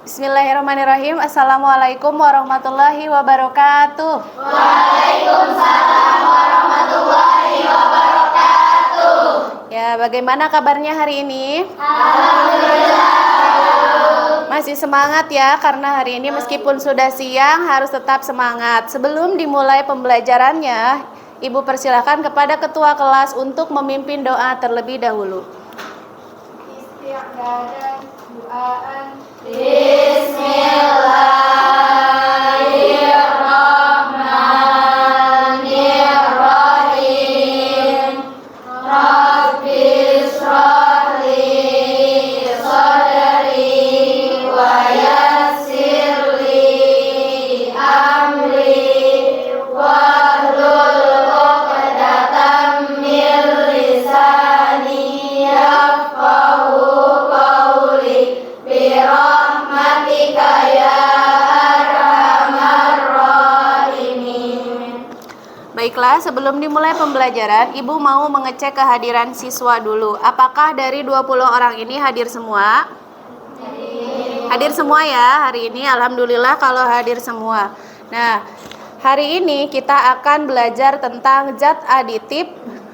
Bismillahirrahmanirrahim. Assalamualaikum warahmatullahi wabarakatuh. Waalaikumsalam warahmatullahi wabarakatuh. Ya, bagaimana kabarnya hari ini? Alhamdulillah. Masih semangat ya, karena hari ini meskipun sudah siang harus tetap semangat. Sebelum dimulai pembelajarannya, Ibu persilahkan kepada ketua kelas untuk memimpin doa terlebih dahulu. Istighfaran, duaan. Bismillahirrahmanirrahim. Rabbi shrah li sadri wa yassir li amri wahlul 'uqdatam min lisani yafqahu qawli birahmatika ya arhamar rahimin. Baiklah, sebelum dimulai pembelajaran, Ibu mau mengecek kehadiran siswa dulu. Apakah dari 20 orang ini hadir semua? Hadir semua ya hari ini, alhamdulillah kalau hadir semua. Nah, hari ini kita akan belajar tentang zat aditif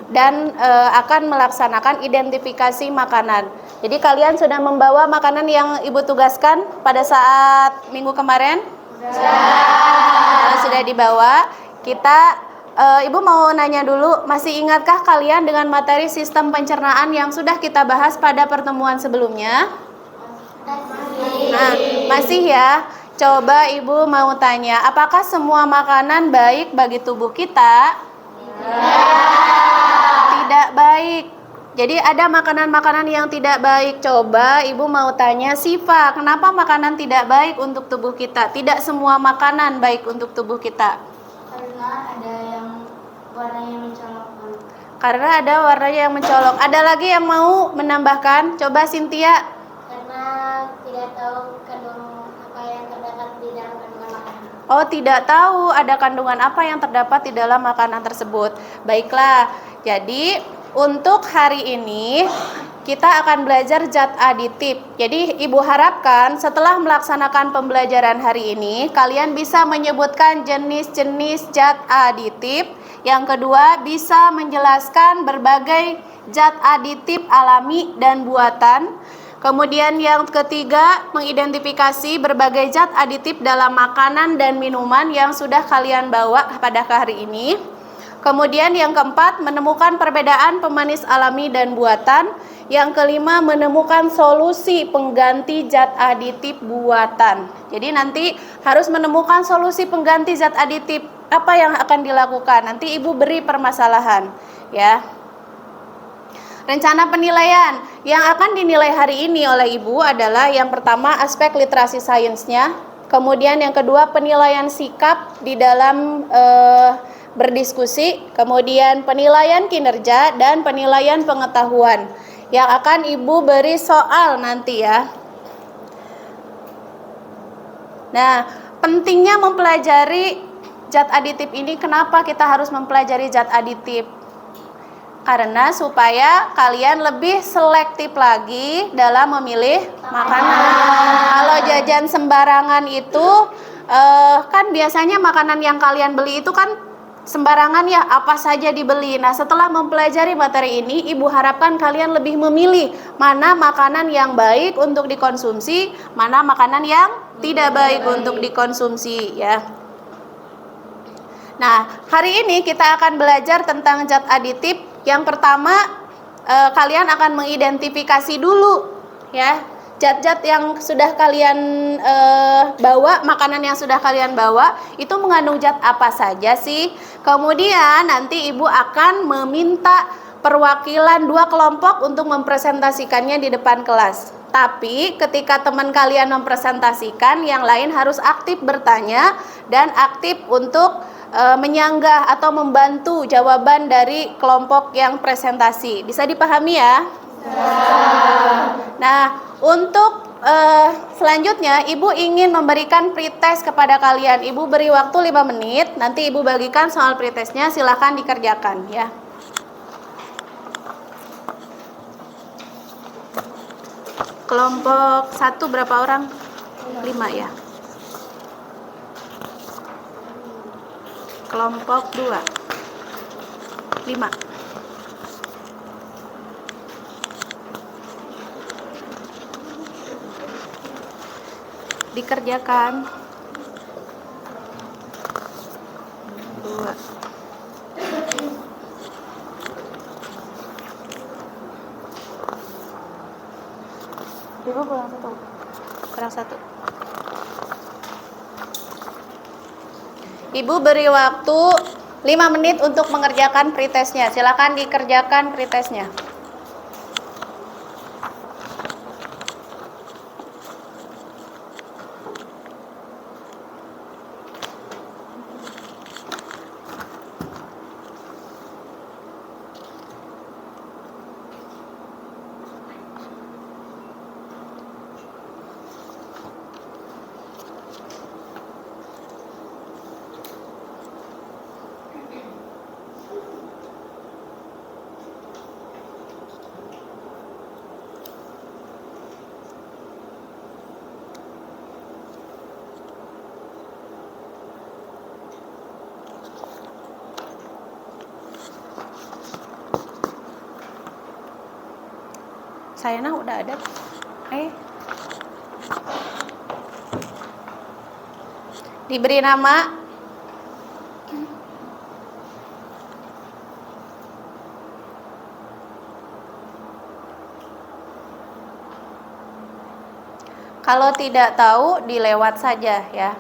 dan akan melaksanakan identifikasi makanan. Jadi kalian sudah membawa makanan yang Ibu tugaskan pada saat minggu kemarin? Kalau sudah dibawa, Ibu mau nanya dulu, masih ingatkah kalian dengan materi sistem pencernaan yang sudah kita bahas pada pertemuan sebelumnya? Nah, masih ya. Coba Ibu mau tanya, apakah semua makanan baik bagi tubuh kita? Tidak baik. Jadi ada makanan-makanan yang tidak baik. Coba Ibu mau tanya, Siva, kenapa makanan tidak baik untuk tubuh kita? Tidak semua makanan baik untuk tubuh kita. Karena ada yang warnanya mencolok. Karena ada warnanya yang mencolok. Ada lagi yang mau menambahkan? Coba Cynthia. Karena tidak tahu kandungan apa yang terdapat di dalam kandungan makanan. Oh, tidak tahu ada kandungan apa yang terdapat di dalam makanan tersebut. Baiklah, jadi untuk hari ini kita akan belajar zat aditif. Jadi Ibu harapkan setelah melaksanakan pembelajaran hari ini, kalian bisa menyebutkan jenis-jenis zat aditif. Yang kedua, bisa menjelaskan berbagai zat aditif alami dan buatan. Kemudian yang ketiga, mengidentifikasi berbagai zat aditif dalam makanan dan minuman yang sudah kalian bawa pada hari ini. Kemudian yang keempat, menemukan perbedaan pemanis alami dan buatan. Yang kelima, menemukan solusi pengganti zat aditif buatan. Jadi nanti harus menemukan solusi pengganti zat aditif. Apa yang akan dilakukan? Nanti Ibu beri permasalahan, ya. Rencana penilaian yang akan dinilai hari ini oleh Ibu adalah yang pertama aspek literasi sainsnya, kemudian yang kedua penilaian sikap di dalam berdiskusi, kemudian penilaian kinerja dan penilaian pengetahuan yang akan Ibu beri soal nanti ya. Nah, pentingnya mempelajari zat aditif ini, kenapa kita harus mempelajari zat aditif? Karena supaya kalian lebih selektif lagi dalam memilih makanan. Kalau jajan sembarangan itu kan biasanya makanan yang kalian beli itu kan sembarangan ya, apa saja dibeli. Nah, setelah mempelajari materi ini, Ibu harapkan kalian lebih memilih mana makanan yang baik untuk dikonsumsi, mana makanan yang tidak baik untuk dikonsumsi ya. Nah, hari ini kita akan belajar tentang zat aditif. Yang pertama, kalian akan mengidentifikasi dulu ya, zat-zat yang sudah kalian bawa, makanan yang sudah kalian bawa itu mengandung zat apa saja sih. Kemudian nanti Ibu akan meminta perwakilan 2 kelompok untuk mempresentasikannya di depan kelas. Tapi ketika teman kalian mempresentasikan, yang lain harus aktif bertanya dan aktif untuk menyanggah atau membantu jawaban dari kelompok yang presentasi. Bisa dipahami ya? Nah, untuk selanjutnya Ibu ingin memberikan pretest kepada kalian. Ibu beri waktu 5 menit, nanti Ibu bagikan soal pretestnya, silahkan dikerjakan ya. Kelompok 1 berapa orang? 5 ya. Kelompok 2. 5. Dikerjakan. 2. Ibu kurang 1. Kurang 1. Ibu beri waktu 5 menit untuk mengerjakan pretestnya. Silakan dikerjakan pretestnya. Sayana udah ada. Diberi nama. Kalau tidak tahu dilewat saja ya.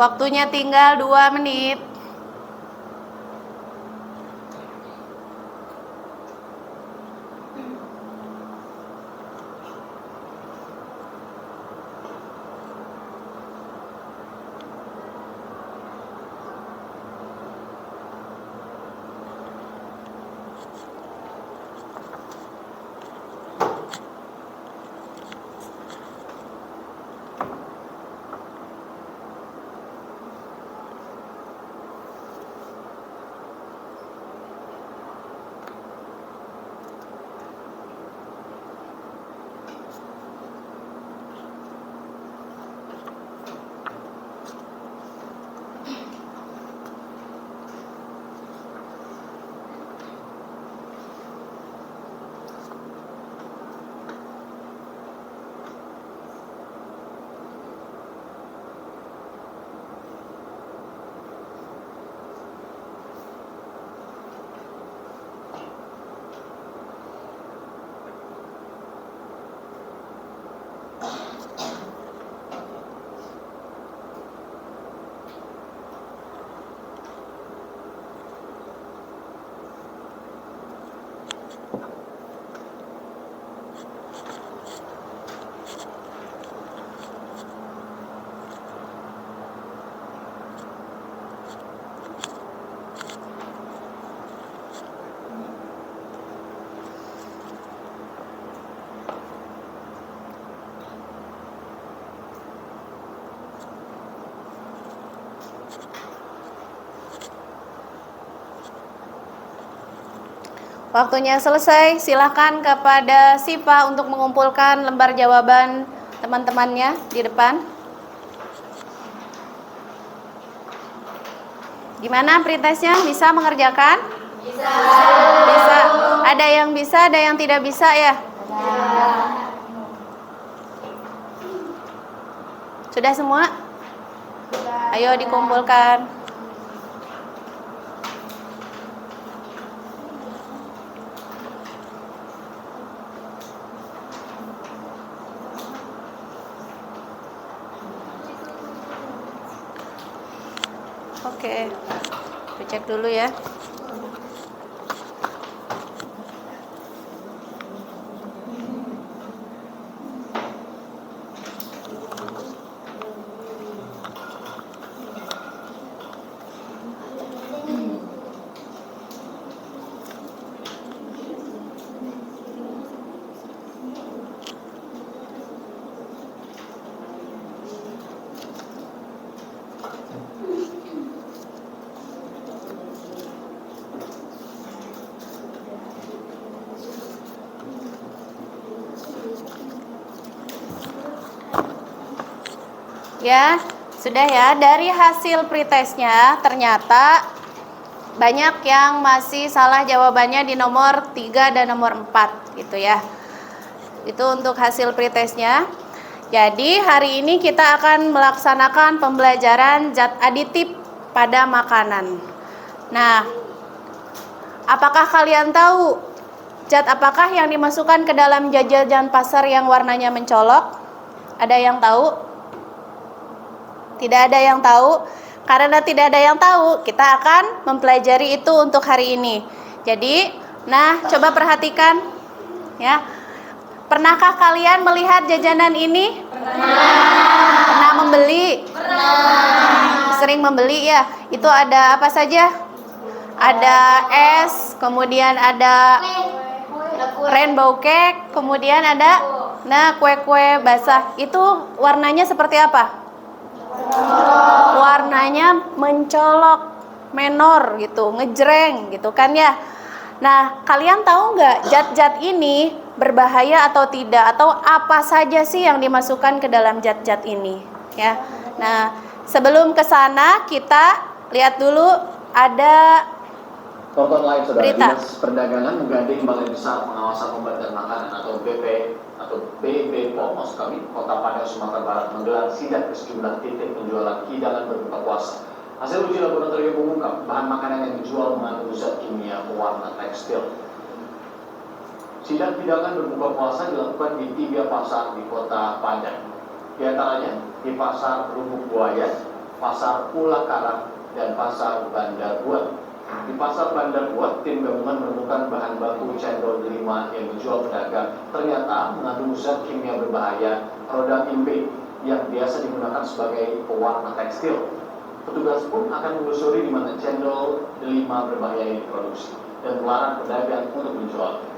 Waktunya tinggal 2 menit. Waktunya selesai, silakan kepada Sipa untuk mengumpulkan lembar jawaban teman-temannya di depan. Gimana pretestnya? Bisa mengerjakan? Bisa. Ada yang bisa, ada yang tidak bisa ya? Sudah semua? Ayo dikumpulkan. Oke. Kita cek dulu ya. Ya, sudah ya. Dari hasil pretestnya ternyata banyak yang masih salah jawabannya di nomor 3 dan nomor 4 gitu ya. Itu untuk hasil pretestnya. Jadi hari ini kita akan melaksanakan pembelajaran zat aditif pada makanan. Nah, apakah kalian tahu zat apakah yang dimasukkan ke dalam jajanan pasar yang warnanya mencolok? Ada yang tahu? Tidak ada yang tahu. Karena tidak ada yang tahu, kita akan mempelajari itu untuk hari ini. Jadi, nah, coba perhatikan ya. Pernahkah kalian melihat jajanan ini? Pernah membeli? Sering membeli ya. Itu ada apa saja? Ada es, kemudian ada rainbow cake, kemudian ada kue-kue basah. Itu warnanya seperti apa? Warnanya mencolok, menor gitu, ngejreng gitu kan ya. Nah, kalian tahu nggak zat-zat ini berbahaya atau tidak, atau apa saja sih yang dimasukkan ke dalam zat-zat ini ya. Nah, sebelum ke sana kita lihat dulu ada Tonton lain saudara, berita. Dinas Perdagangan menggandeng Balai Besar Pengawasan Obat dan Makanan atau BB POM maksud kami, Kota Padang, Sumatera Barat menggelar sidak ke sejumlah titik penjualan hidangan berbuka puasa. Hasil uji laboratorium mengungkap bahan makanan yang dijual mengandung zat kimia pewarna tekstil. Sidak hidangan berbuka puasa dilakukan di 3 pasar di Kota Padang. Di antaranya di Pasar Lubuk Buaya, Pasar Pulau Karang, dan Pasar Bandar Buat. Di Pasar Bandar Buat, tim gabungan menemukan bahan baku cendol delima yang dijual pedagang ternyata mengandung zat kimia berbahaya rodamin B yang biasa digunakan sebagai pewarna tekstil. Petugas pun akan menelusuri di mana cendol delima berbahaya ini diproduksi dan melarang pedagang untuk menjual.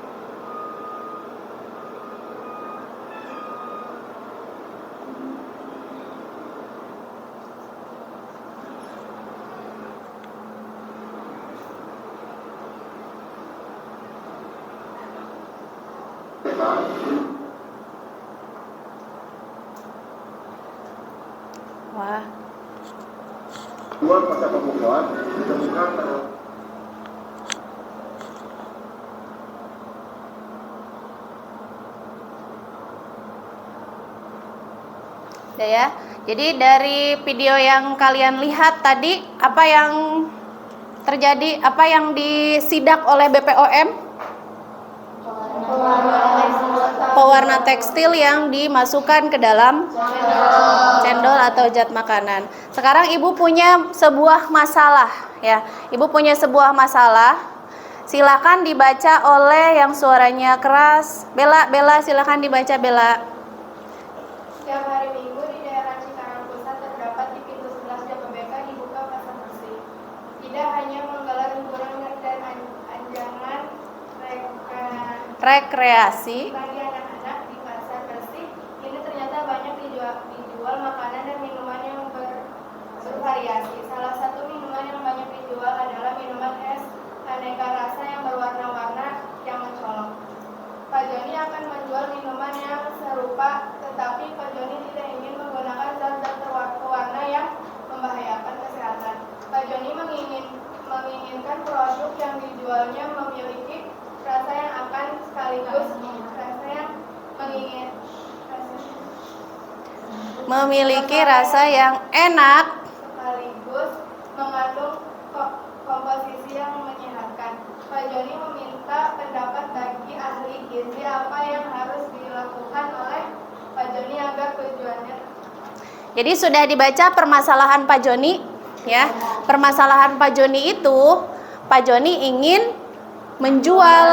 Wah, Dua pasar pembukaan ditemukan udah ya. Jadi dari video yang kalian lihat tadi, apa yang terjadi, apa yang disidak oleh BPOM? Pewarna tekstil yang dimasukkan ke dalam cendol atau zat makanan. Sekarang Ibu punya sebuah masalah ya. Ibu punya sebuah masalah. Silakan dibaca oleh yang suaranya keras. Bella silakan dibaca Bella. Setiap hari Minggu di daerah Cikarang Pusat terdapat di pintu 11 Jababeka dibuka pasar bersih. Tidak hanya menggelar hiburan dan anjangan Rekreasi. bagi anak-anak di pasar bersih, ini ternyata banyak dijual makanan dan minuman yang bervariasi. Salah satu minuman yang banyak dijual adalah minuman es aneka rasa yang berwarna-warna yang mencolok. Pak Joni akan menjual minuman yang serupa, tetapi Pak Joni tidak ingin menggunakan zat-zat pewarna yang membahayakan kesehatan. Pak Joni menginginkan produk yang dijual sebelumnya memiliki rasa yang akan sekaligus rasa yang memiliki rasa yang enak sekaligus mengandung komposisi yang menyehatkan. Pak Joni meminta pendapat bagi ahli gizi apa yang harus dilakukan oleh Pak Joni agar tujuannya. Jadi sudah dibaca permasalahan Pak Joni ya. Permasalahan Pak Joni itu Pak Joni ingin menjual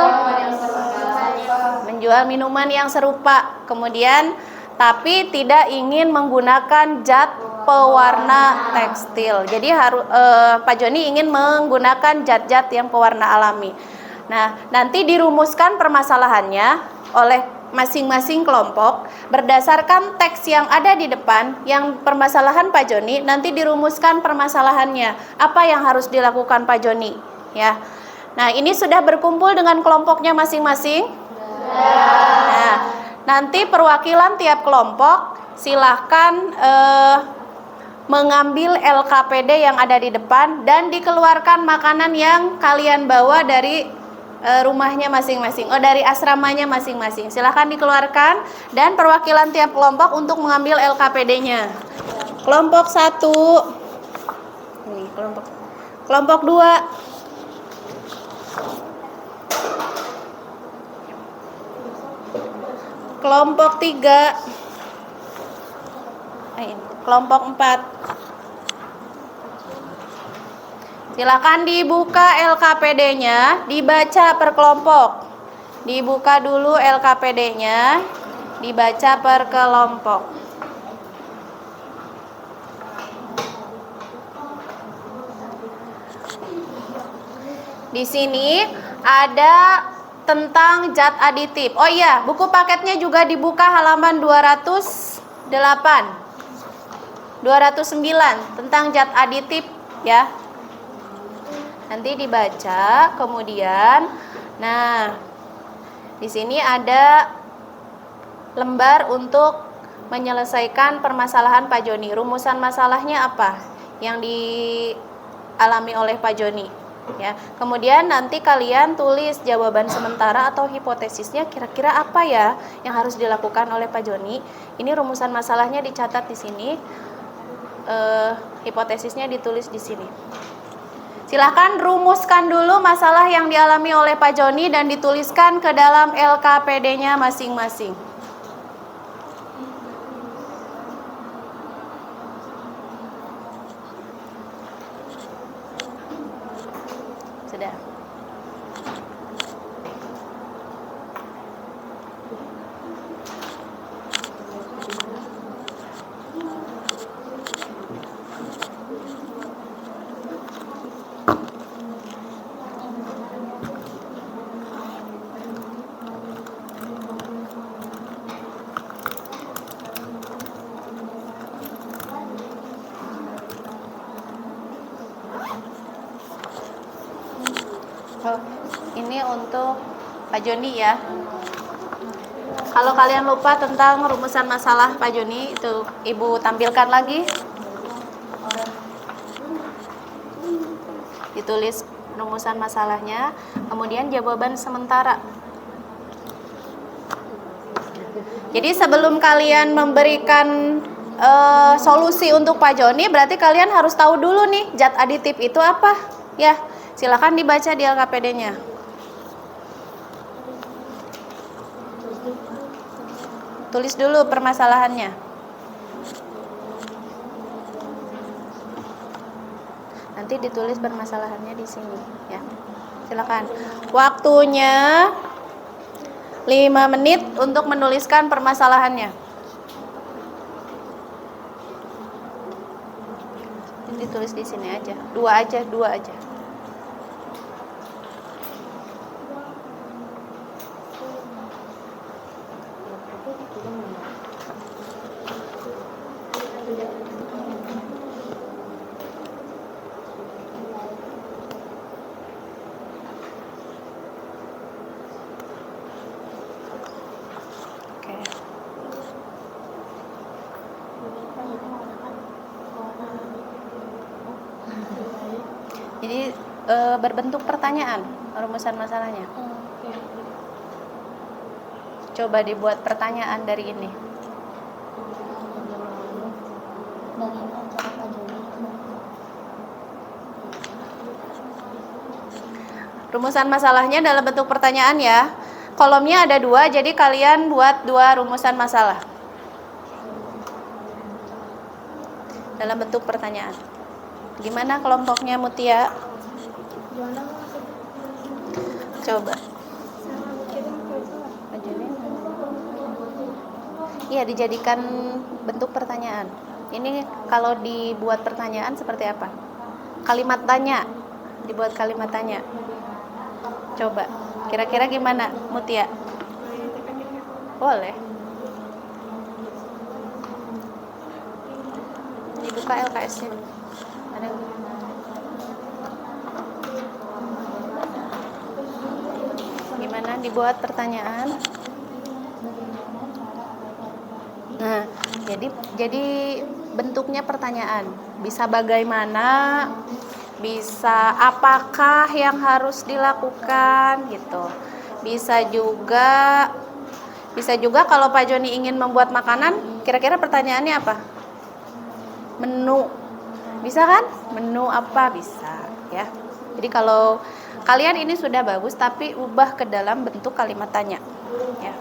minuman yang serupa. Kemudian tapi tidak ingin menggunakan zat pewarna tekstil. Jadi Pak Joni ingin menggunakan zat-zat yang pewarna alami. Nah, nanti dirumuskan permasalahannya oleh masing-masing kelompok berdasarkan teks yang ada di depan, yang permasalahan Pak Joni, nanti dirumuskan permasalahannya. Apa yang harus dilakukan Pak Joni, ya. Nah, ini sudah berkumpul dengan kelompoknya masing-masing? Nah, nanti perwakilan tiap kelompok silahkan mengambil LKPD yang ada di depan dan dikeluarkan makanan yang kalian bawa dari rumahnya masing-masing, dari asramanya masing-masing. Silahkan dikeluarkan dan perwakilan tiap kelompok untuk mengambil LKPD-nya. Kelompok 1, ini kelompok 2, kelompok 3, kelompok 4. Silakan dibuka LKPD-nya, dibaca per kelompok. Dibuka dulu LKPD-nya, dibaca per kelompok. Di sini ada tentang zat aditif. Oh iya, buku paketnya juga dibuka halaman 208. 209 tentang zat aditif ya. Nanti dibaca, kemudian nah di sini ada lembar untuk menyelesaikan permasalahan Pak Joni. Rumusan masalahnya apa yang dialami oleh Pak Joni ya. Kemudian nanti kalian tulis jawaban sementara atau hipotesisnya, kira-kira apa ya yang harus dilakukan oleh Pak Joni. Ini rumusan masalahnya dicatat di sini, hipotesisnya ditulis di sini. Silahkan rumuskan dulu masalah yang dialami oleh Pak Joni dan dituliskan ke dalam LKPD-nya masing-masing. Sudah. Oh, ini untuk Pak Joni ya. Kalau kalian lupa tentang rumusan masalah Pak Joni, itu Ibu tampilkan lagi. Ditulis rumusan masalahnya, kemudian jawaban sementara. Jadi sebelum kalian memberikan solusi untuk Pak Joni, berarti kalian harus tahu dulu nih zat aditif itu apa ya. Silakan dibaca di LKPD-nya. Tulis dulu permasalahannya. Nanti ditulis permasalahannya di sini ya. Silakan. Waktunya 5 menit untuk menuliskan permasalahannya. Ditulis di sini aja. 2 aja. Jadi berbentuk pertanyaan rumusan masalahnya. Coba dibuat pertanyaan dari ini. Bagaimana cara Pak Joni? Rumusan masalahnya dalam bentuk pertanyaan ya. Kolomnya ada 2, jadi kalian buat 2 rumusan masalah dalam bentuk pertanyaan. Gimana kelompoknya Mutia? Coba. Iya, dijadikan bentuk pertanyaan. Ini kalau dibuat pertanyaan seperti apa? Kalimat tanya. Dibuat kalimat tanya. Coba. Kira-kira gimana, Mutia? Boleh. Dibuka LKS-nya. Ada. Gimana dibuat pertanyaan? Nah, jadi bentuknya pertanyaan. Bisa bagaimana, bisa apakah yang harus dilakukan gitu. Bisa juga kalau Pak Joni ingin membuat makanan, kira-kira pertanyaannya apa? Menu. Bisa kan? Menu apa? Bisa, ya. Jadi kalau kalian ini sudah bagus, tapi ubah ke dalam bentuk kalimat tanya, ya.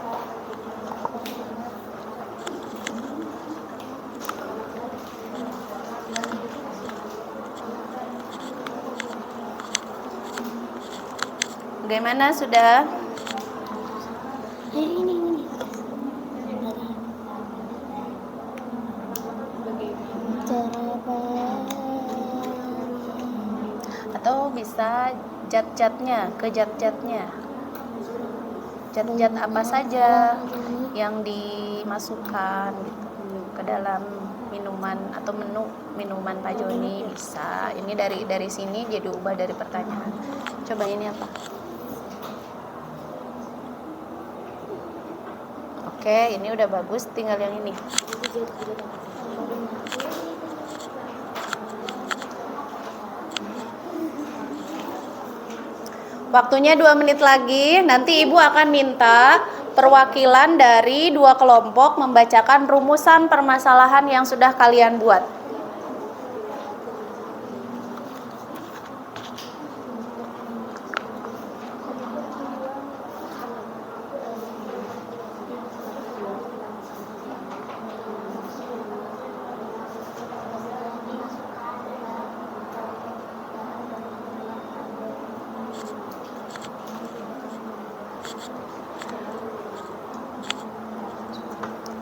Bagaimana sudah? Ini. Atau bisa jat-jatnya, ke jat-jatnya. Jat-jat apa saja yang dimasukkan gitu ke dalam minuman atau menu minuman Pak Joni bisa. Ini dari sini jadi ubah dari pertanyaan. Coba ini apa? Oke, ini udah bagus, tinggal yang ini. Waktunya 2 menit lagi, nanti Ibu akan minta perwakilan dari 2 kelompok membacakan rumusan permasalahan yang sudah kalian buat.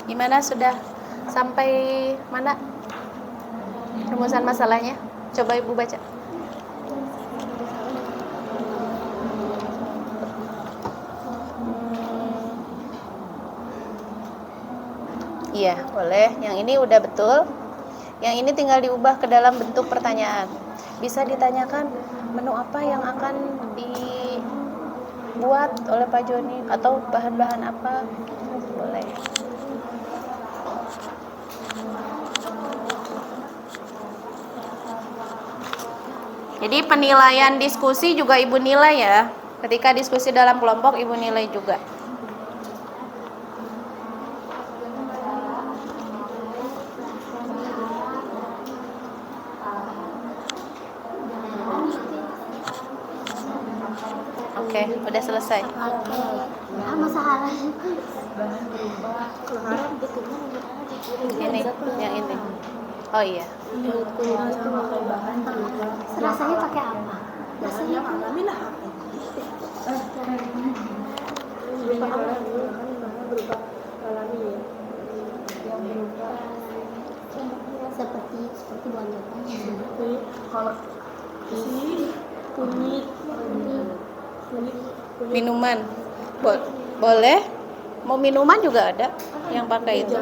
Gimana, sudah sampai mana rumusan masalahnya? Coba Ibu baca. Iya, boleh. Yang ini udah betul. Yang ini tinggal diubah ke dalam bentuk pertanyaan. Bisa ditanyakan menu apa yang akan dibuat oleh Pak Joni atau bahan-bahan apa? Boleh. Jadi penilaian diskusi juga Ibu nilai ya. Ketika diskusi dalam kelompok Ibu nilai juga. Oke, udah selesai. Masalah. Ini, yang ini. Oh iya. Rasanya pakai apa? Rasanya seperti buah jepangnya. Kunyit. Minuman. Boleh. Mau minuman juga ada yang pakai itu.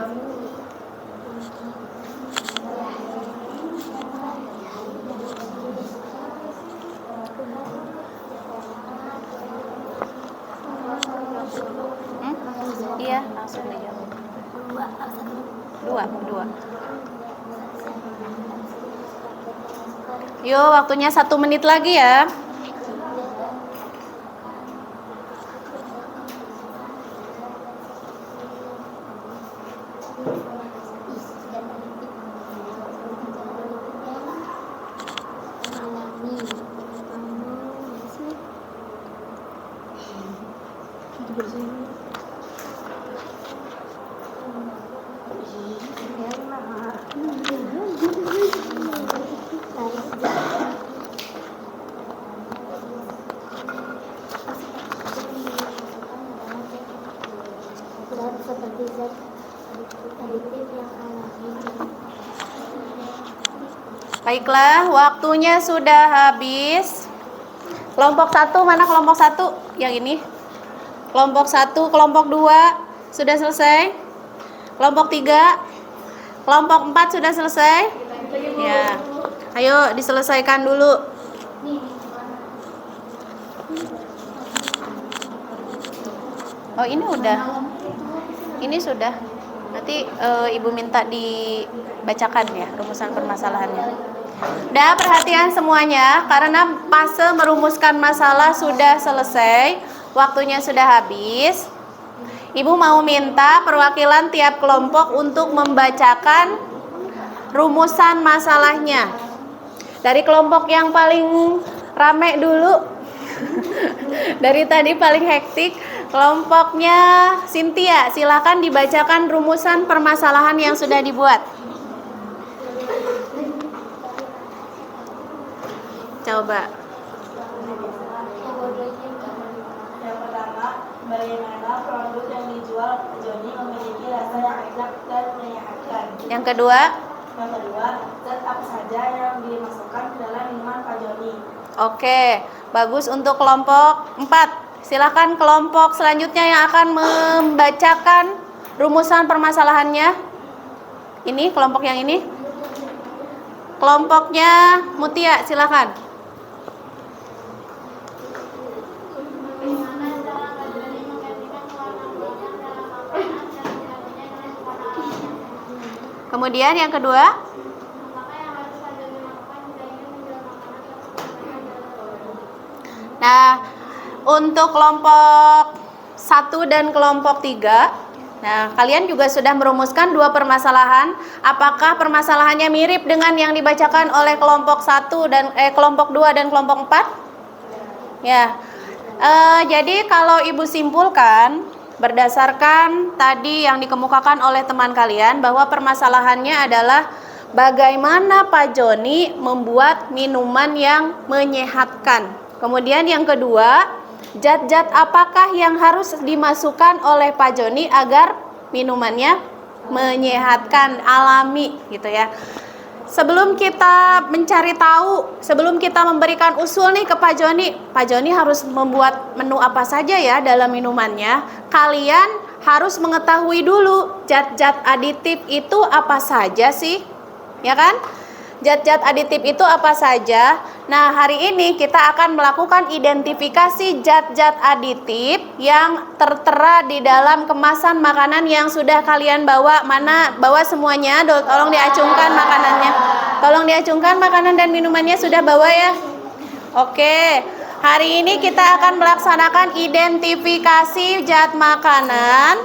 Iya, langsung dijawab. Dua. Yuk, waktunya 1 menit lagi ya. Zat seperti zat aditif yang alami. Baiklah, waktunya sudah habis. Kelompok 1 mana kelompok 1? Yang ini. Kelompok 1, kelompok 2 sudah selesai. Kelompok 3, kelompok 4 sudah selesai. Ya. Ayo diselesaikan dulu. Oh, ini udah. Ini sudah. Nanti Ibu minta dibacakan ya rumusan permasalahannya. Udah, perhatian semuanya karena fase merumuskan masalah sudah selesai, waktunya sudah habis. Ibu mau minta perwakilan tiap kelompok untuk membacakan rumusan masalahnya. Dari kelompok yang paling rame dulu. Dari tadi paling hektik, kelompoknya Cynthia, silakan dibacakan rumusan permasalahan yang sudah dibuat. Coba. Yang pertama, bagaimana produk yang dijual Pak Joni memiliki rasa yang enak dan menyehatkan. Yang kedua, Zat apa saja yang dimasukkan ke dalam minuman Pak Joni. oke, bagus untuk kelompok 4. Silakan kelompok selanjutnya yang akan membacakan rumusan permasalahannya. Ini kelompok yang ini. Kelompoknya Mutia, silakan. Bagaimana cara Pak Joni menggantikan warna buahnya dalam makanan dan menggantinya dengan warna lain? Kemudian yang kedua, Apakah yang harus Pak Joni lakukan jika ingin menjual makanan yang berbeda? nah untuk kelompok 1 dan kelompok 3, nah kalian juga sudah merumuskan dua permasalahan. Apakah permasalahannya mirip dengan yang dibacakan oleh kelompok 1 dan kelompok 2 dan kelompok 4? Ya. Jadi kalau Ibu simpulkan berdasarkan tadi yang dikemukakan oleh teman kalian bahwa permasalahannya adalah bagaimana Pak Joni membuat minuman yang menyehatkan. Kemudian yang kedua, zat-zat apakah yang harus dimasukkan oleh Pak Joni agar minumannya menyehatkan, alami gitu ya. Sebelum kita mencari tahu, sebelum kita memberikan usul nih ke Pak Joni harus membuat menu apa saja ya dalam minumannya. Kalian harus mengetahui dulu zat-zat aditif itu apa saja sih, ya kan? Zat-zat aditif itu apa saja? Nah, hari ini kita akan melakukan identifikasi zat-zat aditif yang tertera di dalam kemasan makanan yang sudah kalian bawa. Mana bawa semuanya? Tolong diacungkan makanannya. Tolong diacungkan makanan dan minumannya sudah bawa ya. Oke. Hari ini kita akan melaksanakan identifikasi zat makanan.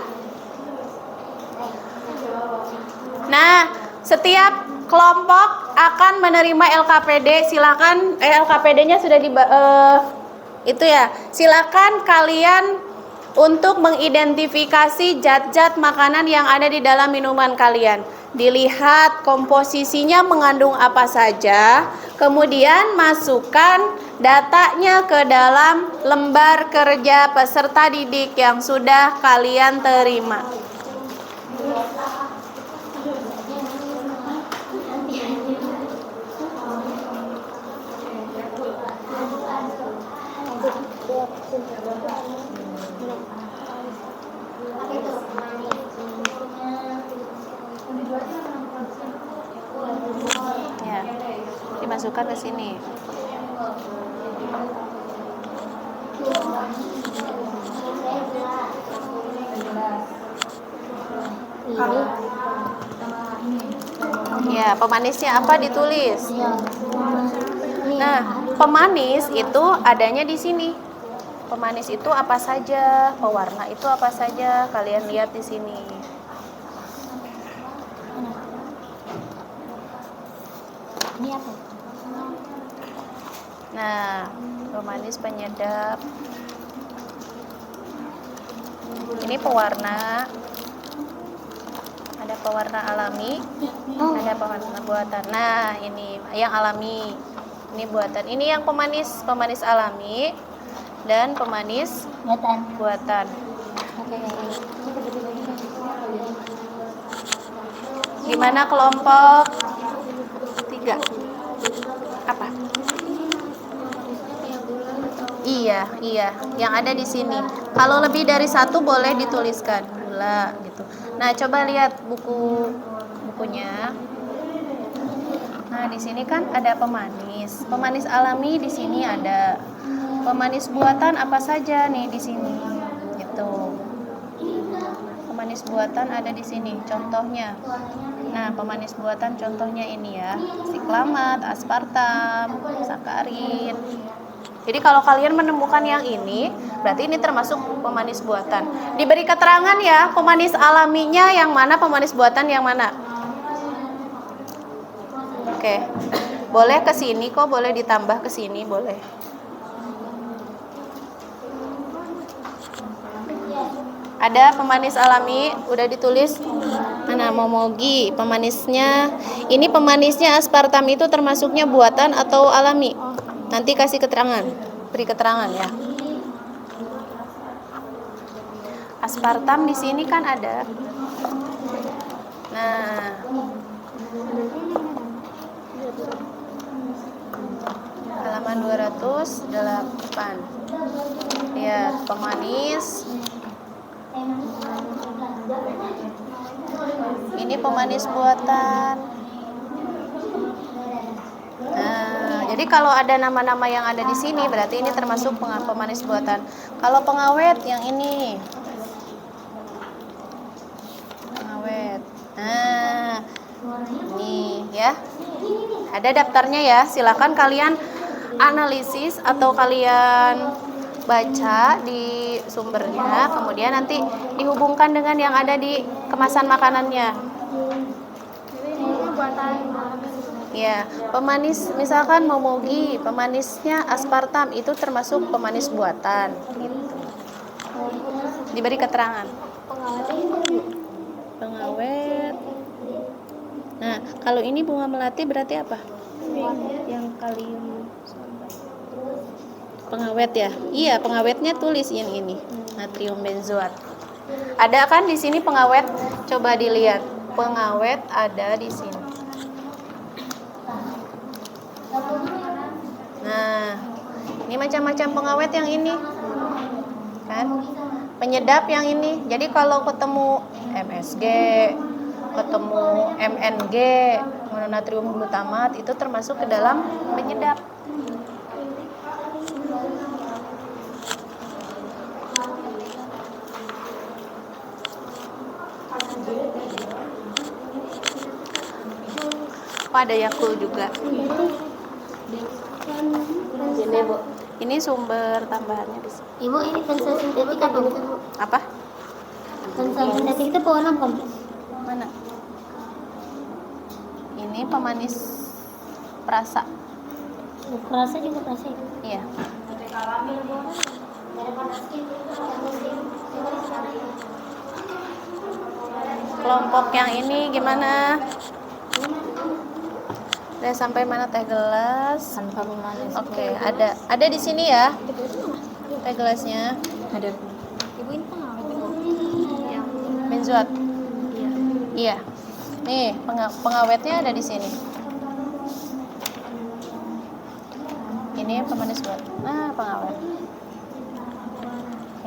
Nah, setiap kelompok akan menerima LKPD. Silakan LKPD-nya sudah itu ya. Silakan kalian untuk mengidentifikasi zat-zat makanan yang ada di dalam minuman kalian. Dilihat komposisinya mengandung apa saja, kemudian masukkan datanya ke dalam lembar kerja peserta didik yang sudah kalian terima. Ya, dimasukkan ke sini. Ya, pemanisnya apa ditulis. Nah, pemanis itu adanya di sini. Pemanis itu apa saja, pewarna itu apa saja, kalian lihat di sini. Ini apa? Nah, pemanis penyedap. Ini pewarna. Ada pewarna alami, ada pewarna buatan. Nah, ini yang alami. Ini buatan. Ini yang pemanis alami dan pemanis buatan. Gimana kelompok 3? Apa? Iya. Yang ada di sini. Kalau lebih dari 1 boleh dituliskan gula gitu. Nah, coba lihat bukunya. Nah, di sini kan ada pemanis. Pemanis alami di sini ada. Pemanis buatan apa saja nih di sini? Gitu. Pemanis buatan ada di sini. Contohnya. Nah, pemanis buatan contohnya ini ya. Siklamat, aspartam, sakarin. Jadi kalau kalian menemukan yang ini, berarti ini termasuk pemanis buatan. Diberi keterangan ya, pemanis alaminya yang mana, pemanis buatan yang mana. Oke. Boleh ke sini kok, boleh ditambah ke sini, boleh. Ada pemanis alami, udah ditulis. Mana momogi, pemanisnya. Ini pemanisnya aspartam itu termasuknya buatan atau alami? Nanti kasih keterangan, beri keterangan ya. Aspartam di sini kan ada. Nah, halaman 208. Lihat pemanis. Ini pemanis buatan. Nah, jadi kalau ada nama-nama yang ada di sini berarti ini termasuk pemanis buatan. Kalau pengawet yang ini. Pengawet. Nah, ini ya. Ada daftarnya ya. Silakan kalian analisis atau kalian baca di sumbernya, kemudian nanti dihubungkan dengan yang ada di kemasan makanannya. Ya, pemanis misalkan momogi, pemanisnya aspartam itu termasuk pemanis buatan. Gitu. Diberi keterangan. Pengawet. Nah, kalau ini bunga melati berarti apa? Yang kalium. Pengawet ya? Iya, pengawetnya tulis yang ini. Natrium benzoat. Ada kan di sini pengawet? Coba dilihat. Pengawet ada di sini. Nah, ini macam-macam pengawet yang ini. Kan? Penyedap yang ini. Jadi kalau ketemu MSG, ketemu MNG, mononatrium glutamat itu termasuk ke dalam penyedap. Ada Yakult juga. Ini Bu. Ini sumber tambahannya di sini. Ibu ini pensel sintetik apa Bu? Apa? Pensel sintetik itu pewarna bukan? Mana? Ini pemanis perasa. Perasa juga perasa. Iya. Kelompok yang ini gimana? Udah sampai mana teh gelas? Oke, ada di sini ya. Teh gelasnya. Ada. Ibu ini Benzoat. Iya. Nih, pengawetnya ada di sini. Ini pemanis buat. Nah, pengawet.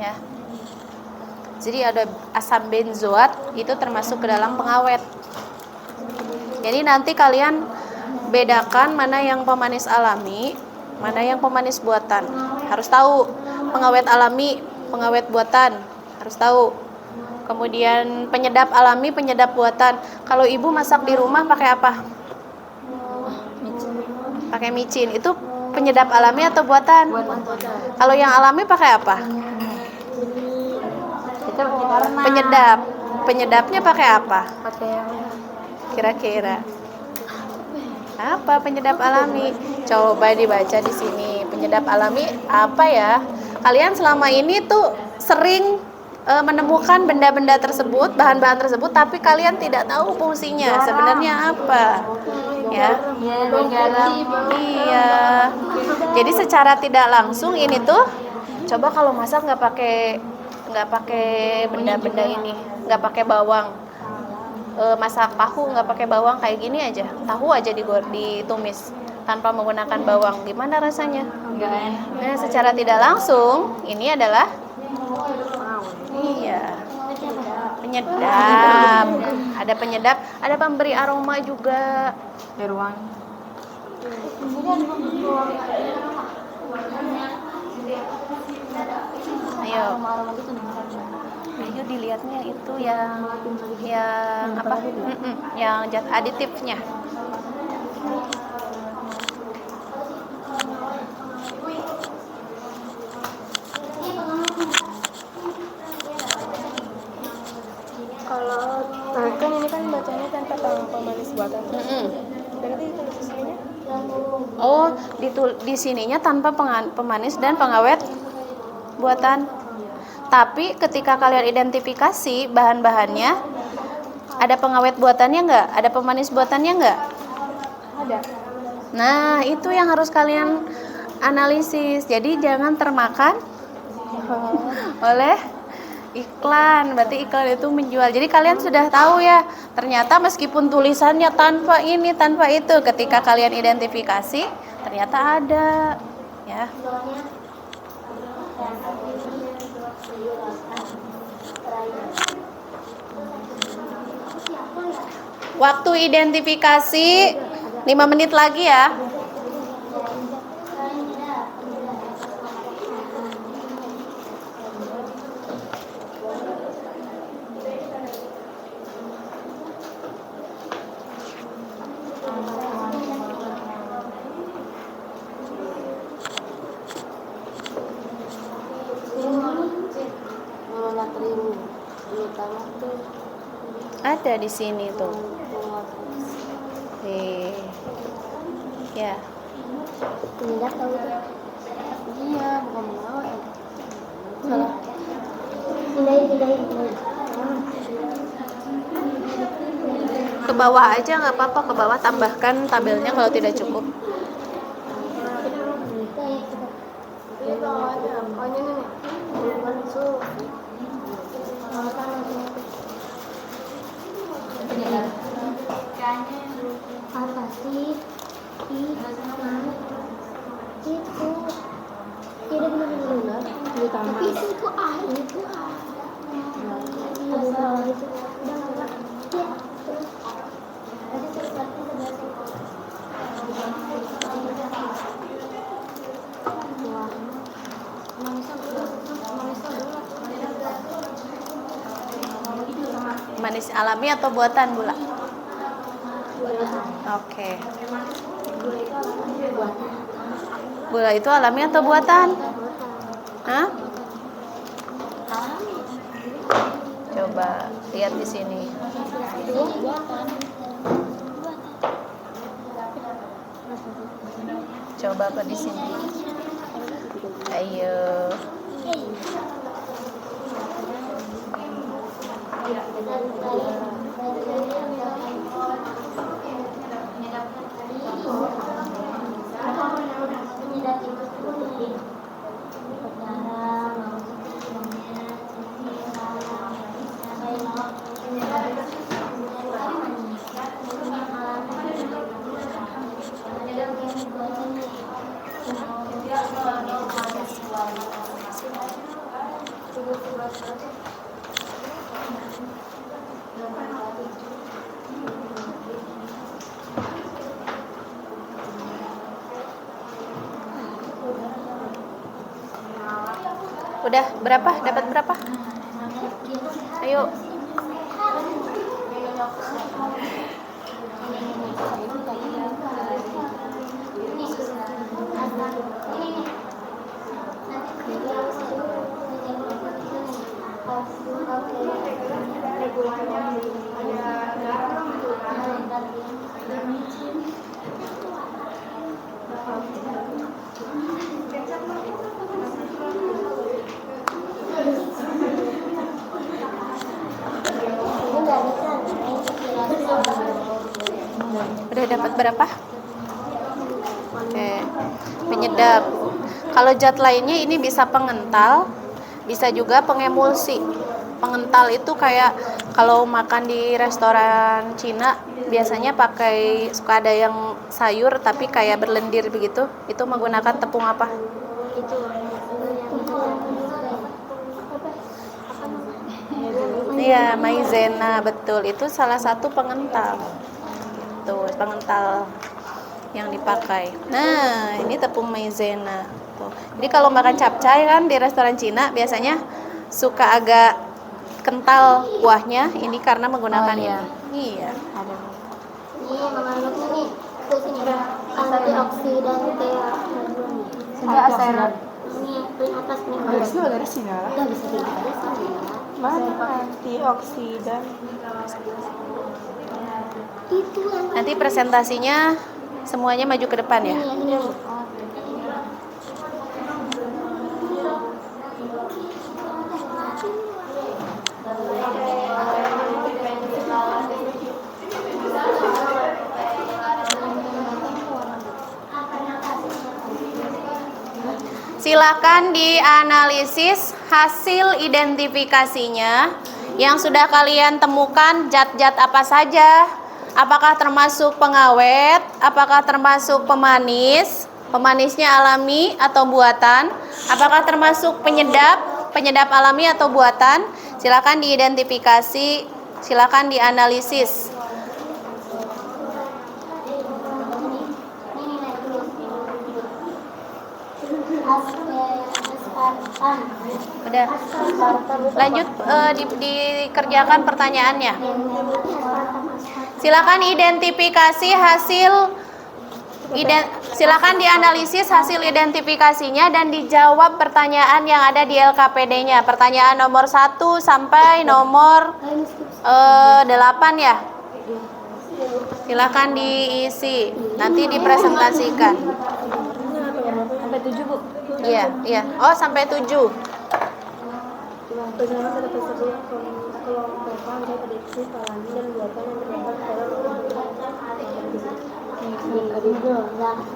Ya. Jadi ada asam benzoat itu termasuk ke dalam pengawet. Jadi nanti kalian bedakan mana yang pemanis alami, mana yang pemanis buatan. Harus tahu pengawet alami, pengawet buatan. Harus tahu. Kemudian penyedap alami, penyedap buatan. Kalau ibu masak di rumah pakai apa? Pakai micin. Itu penyedap alami atau buatan? Kalau yang alami pakai apa? Penyedap. Penyedapnya pakai apa? Kira-kira apa penyedap alami? Coba dibaca di sini. Penyedap alami apa ya? Kalian selama ini tuh sering menemukan benda-benda tersebut, bahan-bahan tersebut, tapi kalian tidak tahu fungsinya sebenarnya apa, ya. Iya. Jadi secara tidak langsung ini tuh, coba kalau masak nggak pakai benda-benda ini, nggak pakai bawang. Masak tahu nggak pakai bawang kayak gini aja, tahu aja ditumis tanpa menggunakan bawang, gimana rasanya? Nah, secara tidak langsung ini adalah penyedap. Ada penyedap, ada pemberi aroma juga. Ayo dilihatnya itu yang apa? Yang zat aditifnya. Kalau kan ini kan bacanya tanpa pemanis buatan. Berarti itu sisanya? Oh, di sininya tanpa pemanis dan pengawet buatan. Tapi ketika kalian identifikasi bahan-bahannya, ada pengawet buatannya nggak? Ada pemanis buatannya nggak? Ada. Nah, itu yang harus kalian analisis. Jadi jangan termakan oleh iklan. Berarti iklan itu menjual. Jadi kalian sudah tahu ya, ternyata meskipun tulisannya tanpa ini, tanpa itu, ketika kalian identifikasi, ternyata ada, ya. Waktu identifikasi 5 menit lagi ya. Ada di sini tuh. Ya. Tidak tahu tuh. Iya, bukan mengawet. Salah. Pindahin. Ke bawah aja nggak apa-apa, ke bawah tambahkan tabelnya kalau tidak cukup. Ini bawahnya, pokoknya nih. Apa sih? Itu tidak benar-benar. Tapi itu air itu. Manis alami atau buatan gula? Oke. Gula itu alami atau buatan? Hah? Coba lihat di sini. Coba ke di sini. Ayo. Udah berapa? Dapat berapa? Ayo. Dapat berapa? Oke. Penyedap. Kalau zat lainnya ini bisa pengental, bisa juga pengemulsi. Pengental itu kayak kalau makan di restoran Cina biasanya pakai, suka ada yang sayur tapi kayak berlendir begitu, itu menggunakan tepung apa? Itu Iya, maizena, betul. Itu salah satu pengental. Itu pengental yang dipakai. Nah, ini tepung maizena. Tuh. Jadi kalau makan capcay kan di restoran Cina biasanya suka agak kental kuahnya, ini karena menggunakan iya. ini. Iya. Ada. ini mengandung ini ke sini antioksidan Sudah aserat. ini paling atas nih. dari sini lah. Udah bisa dilihat sini. Mana antioksidan? Itu yang Nanti presentasinya semuanya maju ke depan ya. ini. Silakan dianalisis hasil identifikasinya yang sudah kalian temukan, zat-zat apa saja, apakah termasuk pengawet, apakah termasuk pemanis, pemanisnya alami atau buatan, apakah termasuk penyedap, penyedap alami atau buatan. Silakan diidentifikasi, silakan dianalisis. Udah. Lanjut dikerjakan pertanyaannya. Silakan identifikasi hasil silakan dianalisis hasil identifikasinya dan dijawab pertanyaan yang ada di LKPD-nya. Pertanyaan nomor 1 sampai nomor 8 ya. Silakan diisi, nanti dipresentasikan. Sampai 7, Bu. Iya, iya. Oh, sampai 7. Bersama pada peserta kelompokkan dan prediksi alami dan buatan yang terdapat dalam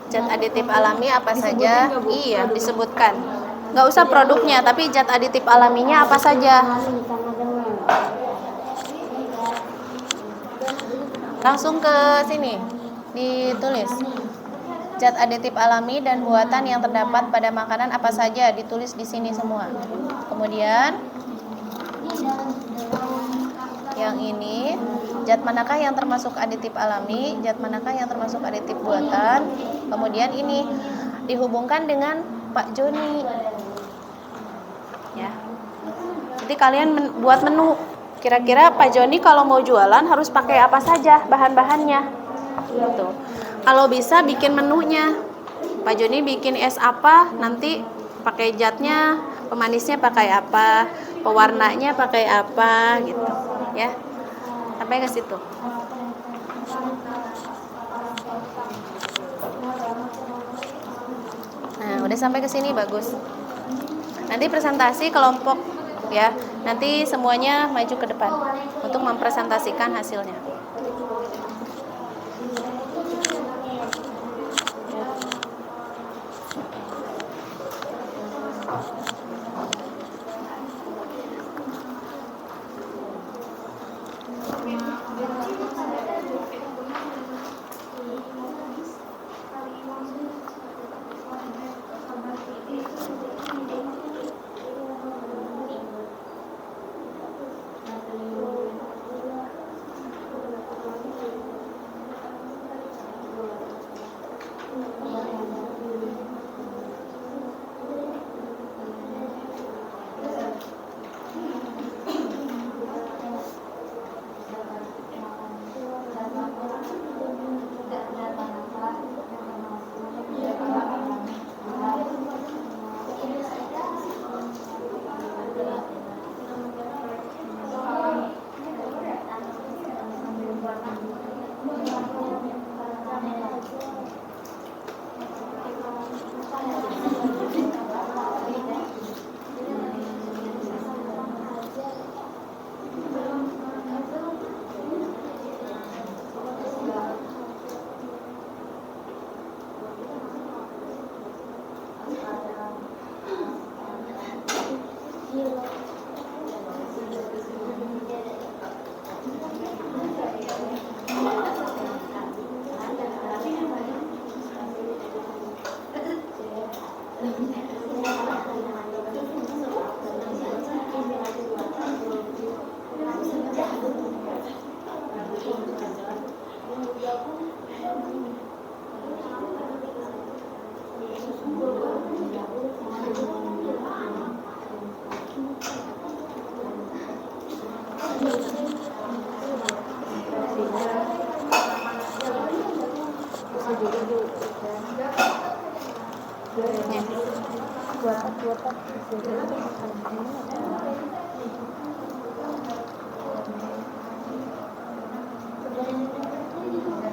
Zat aditif alami apa saja? Iya, disebutkan. Nggak usah produknya, tapi zat aditif alaminya apa saja? Langsung ke sini, ditulis. Zat aditif alami dan buatan yang terdapat pada makanan apa saja, ditulis di sini semua. Kemudian yang ini, zat manakah yang termasuk aditif alami, zat manakah yang termasuk aditif buatan. Kemudian ini dihubungkan dengan Pak Joni. Ya. Jadi kalian buat menu. Kira-kira Pak Joni kalau mau jualan harus pakai apa saja bahan-bahannya. Gitu. Kalau bisa bikin menunya. Pak Joni bikin es apa, nanti pakai zatnya, pemanisnya pakai apa, pewarnanya pakai apa gitu. Ya. Sampai ke situ. Nah, udah sampai ke sini bagus. Nanti presentasi kelompok ya. Nanti semuanya maju ke depan untuk mempresentasikan hasilnya.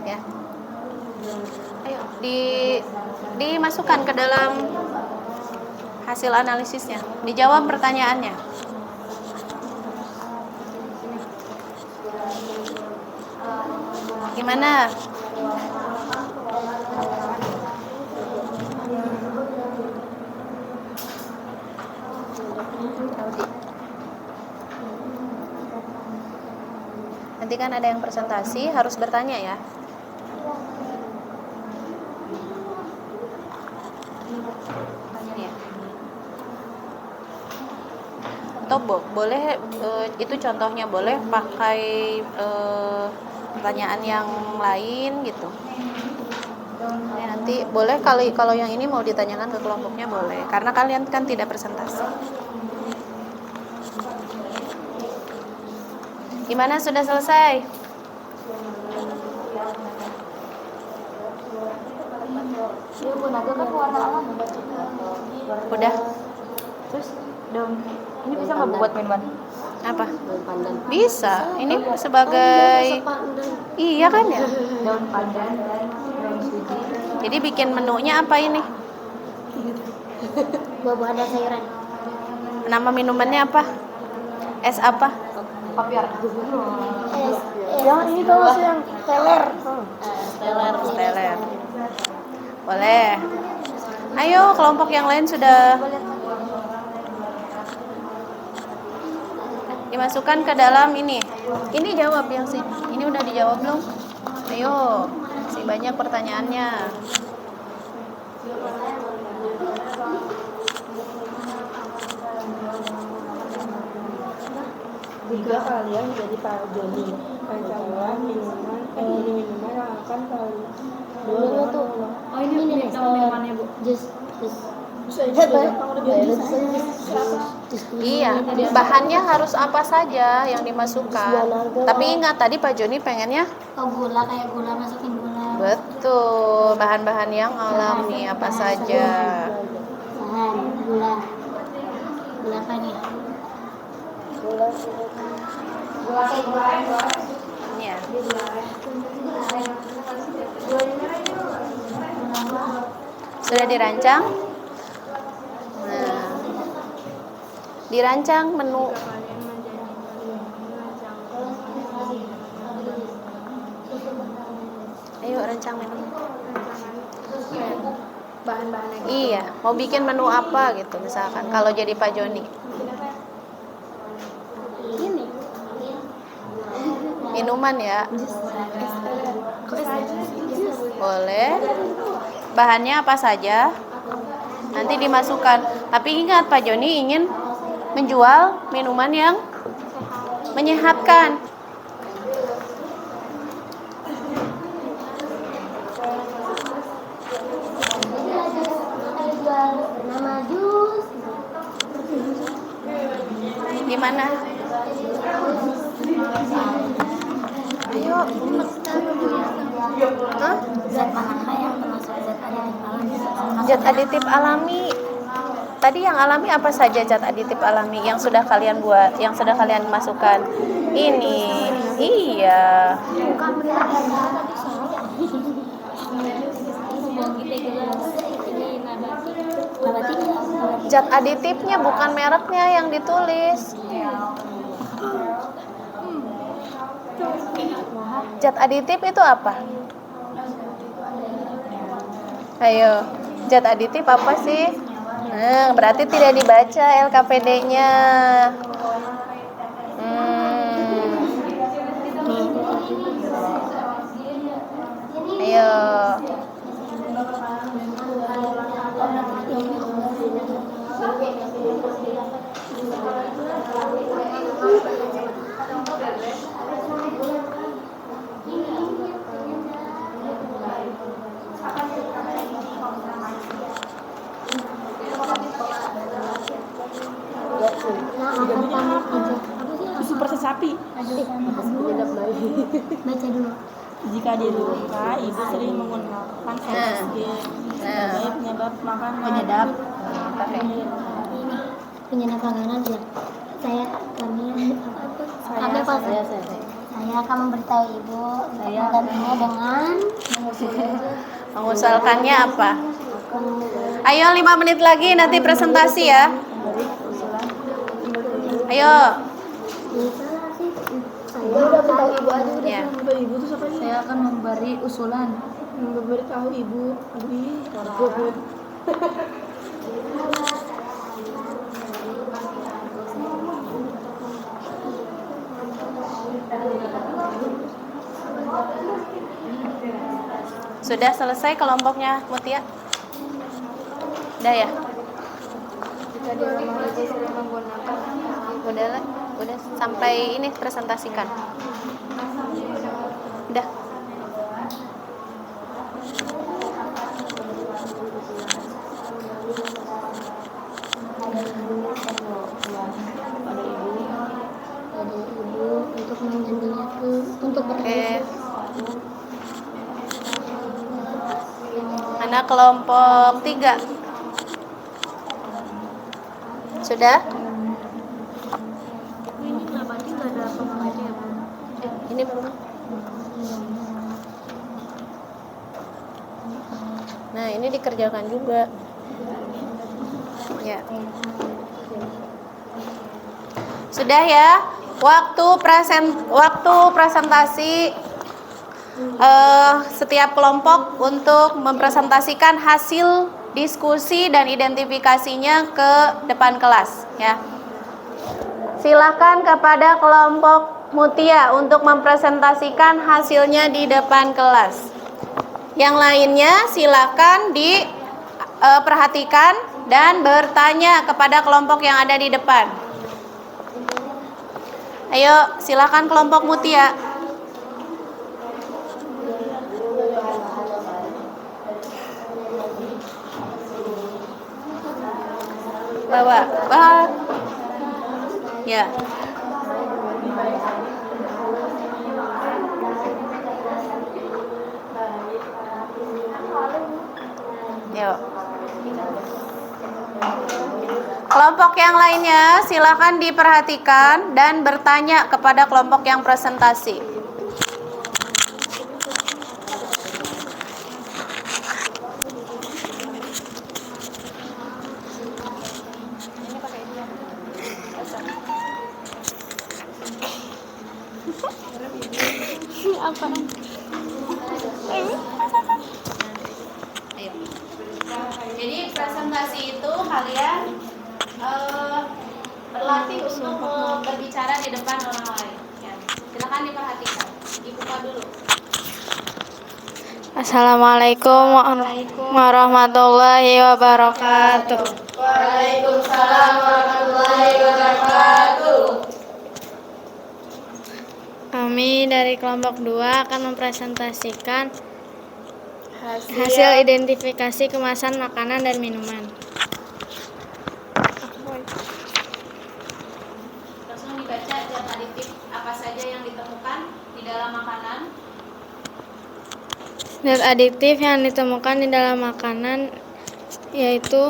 Ya. Ayo dimasukkan ke dalam hasil analisisnya. Dijawab pertanyaannya. Gimana? Nanti kan ada yang presentasi, harus bertanya ya. Ya. Atau boleh itu contohnya, boleh pakai pertanyaan yang lain gitu. Ya, nanti boleh kalau yang ini mau ditanyakan ke kelompoknya boleh, karena kalian kan tidak presentasi. Gimana, sudah selesai? Udah. Terus daun ini bisa nggak buat minuman? Apa? Bisa. Ini sebagai iya kan ya? Daun pandan, daun suji. Jadi bikin menunya apa ini? Buah-buahan dan sayuran. Nama minumannya apa? Es apa? Kopior. Yang ini tuh yang teler. Teler. Boleh. Ayo, kelompok yang lain sudah dimasukkan ke dalam ini. Ini jawab yang sih. Ini udah dijawab belum? Ayo, masih banyak pertanyaannya. Jika kalian jadi Pak Joni, rancangan minuman yang akan kalian Dulu tuh. Oh ini minumannya Bu. Jus. Iya, bahannya harus apa saja yang dimasukkan. Tapi ingat tadi Pak Joni pengennya Oh, gula, kayak gula, masukin gula. betul, bahan-bahan yang alami apa saja. Bahan gula. Gula apa nih? Ya. Sudah dirancang? Nah, dirancang menu. Ayo rancang menu. Bahan-bahannya. Iya, mau bikin menu apa gitu misalkan kalau jadi Pak Joni. Ini. Minuman ya. Boleh. Bahannya apa saja? Nanti dimasukkan. Tapi ingat Pak Joni ingin menjual minuman yang menyehatkan. Nama jus. Gimana? Ayo. Hah? Zat manakah yang termasuk zat aditif alami? Zat aditif alami. Tadi yang alami apa saja zat aditif alami yang sudah kalian buat, yang sudah kalian masukkan? Ini. Iya. Bukan benar tadi saya. Ini nabati. Zat aditifnya bukan mereknya yang ditulis. Zat aditif itu apa? Ayo, zat aditif apa sih? Berarti tidak dibaca LKPD-nya. Ayo. Super sesapi. Baca dulu. Jika di rumah ibu sering menggunakan oksigen sebagai penyebab makanan. Ini penyedap makanan ya. Saya akan memberitahu ibu menggantinya dengan Mengusulkannya apa? Ayo 5 menit lagi nanti presentasi ya. Ayo. Saya udah beritahu ibu aja udah. Ya. Ibu tuh siapa? Saya akan memberi usulan. Memberitahu ibu. Sudah selesai kelompoknya Mutia? Udah ya? Udah sampai ini presentasikan. Udah. pada ibu untuk menggantinya untuk Oke. Anak kelompok 3. Sudah? Ini belum. Nah, ini dikerjakan juga. Ya. Sudah ya? Waktu presentasi setiap kelompok untuk mempresentasikan hasil diskusi dan identifikasinya ke depan kelas ya. Silakan kepada kelompok Mutia untuk mempresentasikan hasilnya di depan kelas. Yang lainnya silakan diperhatikan dan bertanya kepada kelompok yang ada di depan. Ayo, silakan kelompok Mutia. Bawa. Ya. Yuk. Kelompok yang lainnya silakan diperhatikan dan bertanya kepada kelompok yang presentasi. Apa? Ayo. Jadi presentasi itu kalian berlatih untuk berbicara di depan orang lain. Ya. Silakan diperhatikan. Dibuka dulu. Assalamualaikum warahmatullahi wabarakatuh. Waalaikumsalam warahmatullahi wabarakatuh. Kami dari kelompok 2 akan mempresentasikan hasil identifikasi kemasan makanan dan minuman. Langsung dibaca zat aditif apa saja yang ditemukan di dalam makanan. Zat aditif yang ditemukan di dalam makanan yaitu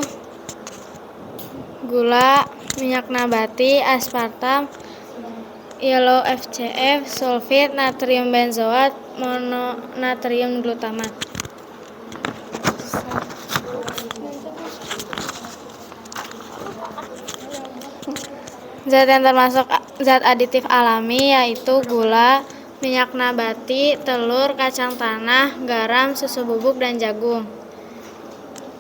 gula, minyak nabati, aspartam, yellow FCF, sulfit, natrium benzoat, mononatrium glutamat. Zat yang termasuk zat aditif alami yaitu gula, minyak nabati, telur, kacang tanah, garam, susu bubuk, dan jagung.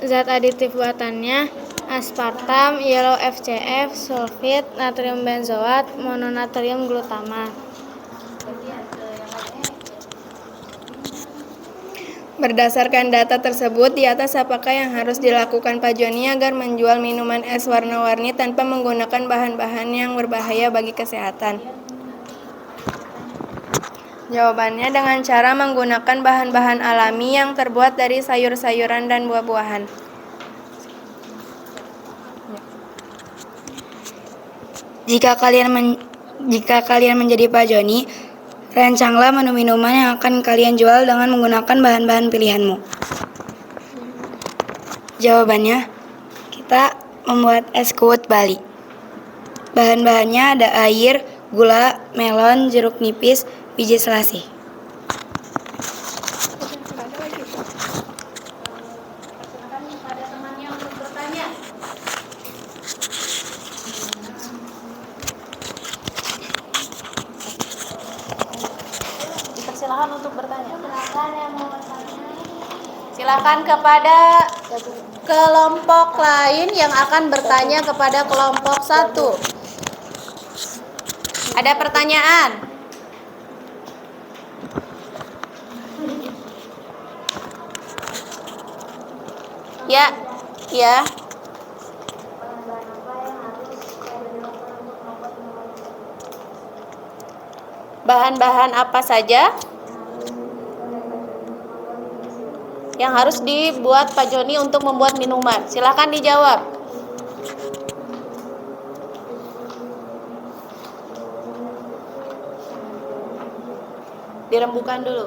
Zat aditif buatannya aspartam, yellow FCF, sulfit, natrium benzoat, mononatrium glutamat. Berdasarkan data tersebut, di atas apakah yang harus dilakukan Pak Joni agar menjual minuman es warna-warni tanpa menggunakan bahan-bahan yang berbahaya bagi kesehatan? Jawabannya dengan cara menggunakan bahan-bahan alami yang terbuat dari sayur-sayuran dan buah-buahan. Jika kalian menjadi Pak Joni, rancanglah menu minuman yang akan kalian jual dengan menggunakan bahan-bahan pilihanmu. Jawabannya, kita membuat es kuut Bali. Bahan-bahannya ada air, gula, melon, jeruk nipis, biji selasih. Silakan untuk bertanya. Silakan yang mau bertanya. Silakan kepada kelompok lain yang akan bertanya kepada kelompok 1. Ada pertanyaan? Ya, ya. Bahan-bahan apa saja yang harus dibuat Pak Joni untuk membuat minuman? Silakan dijawab. Dirembukan dulu.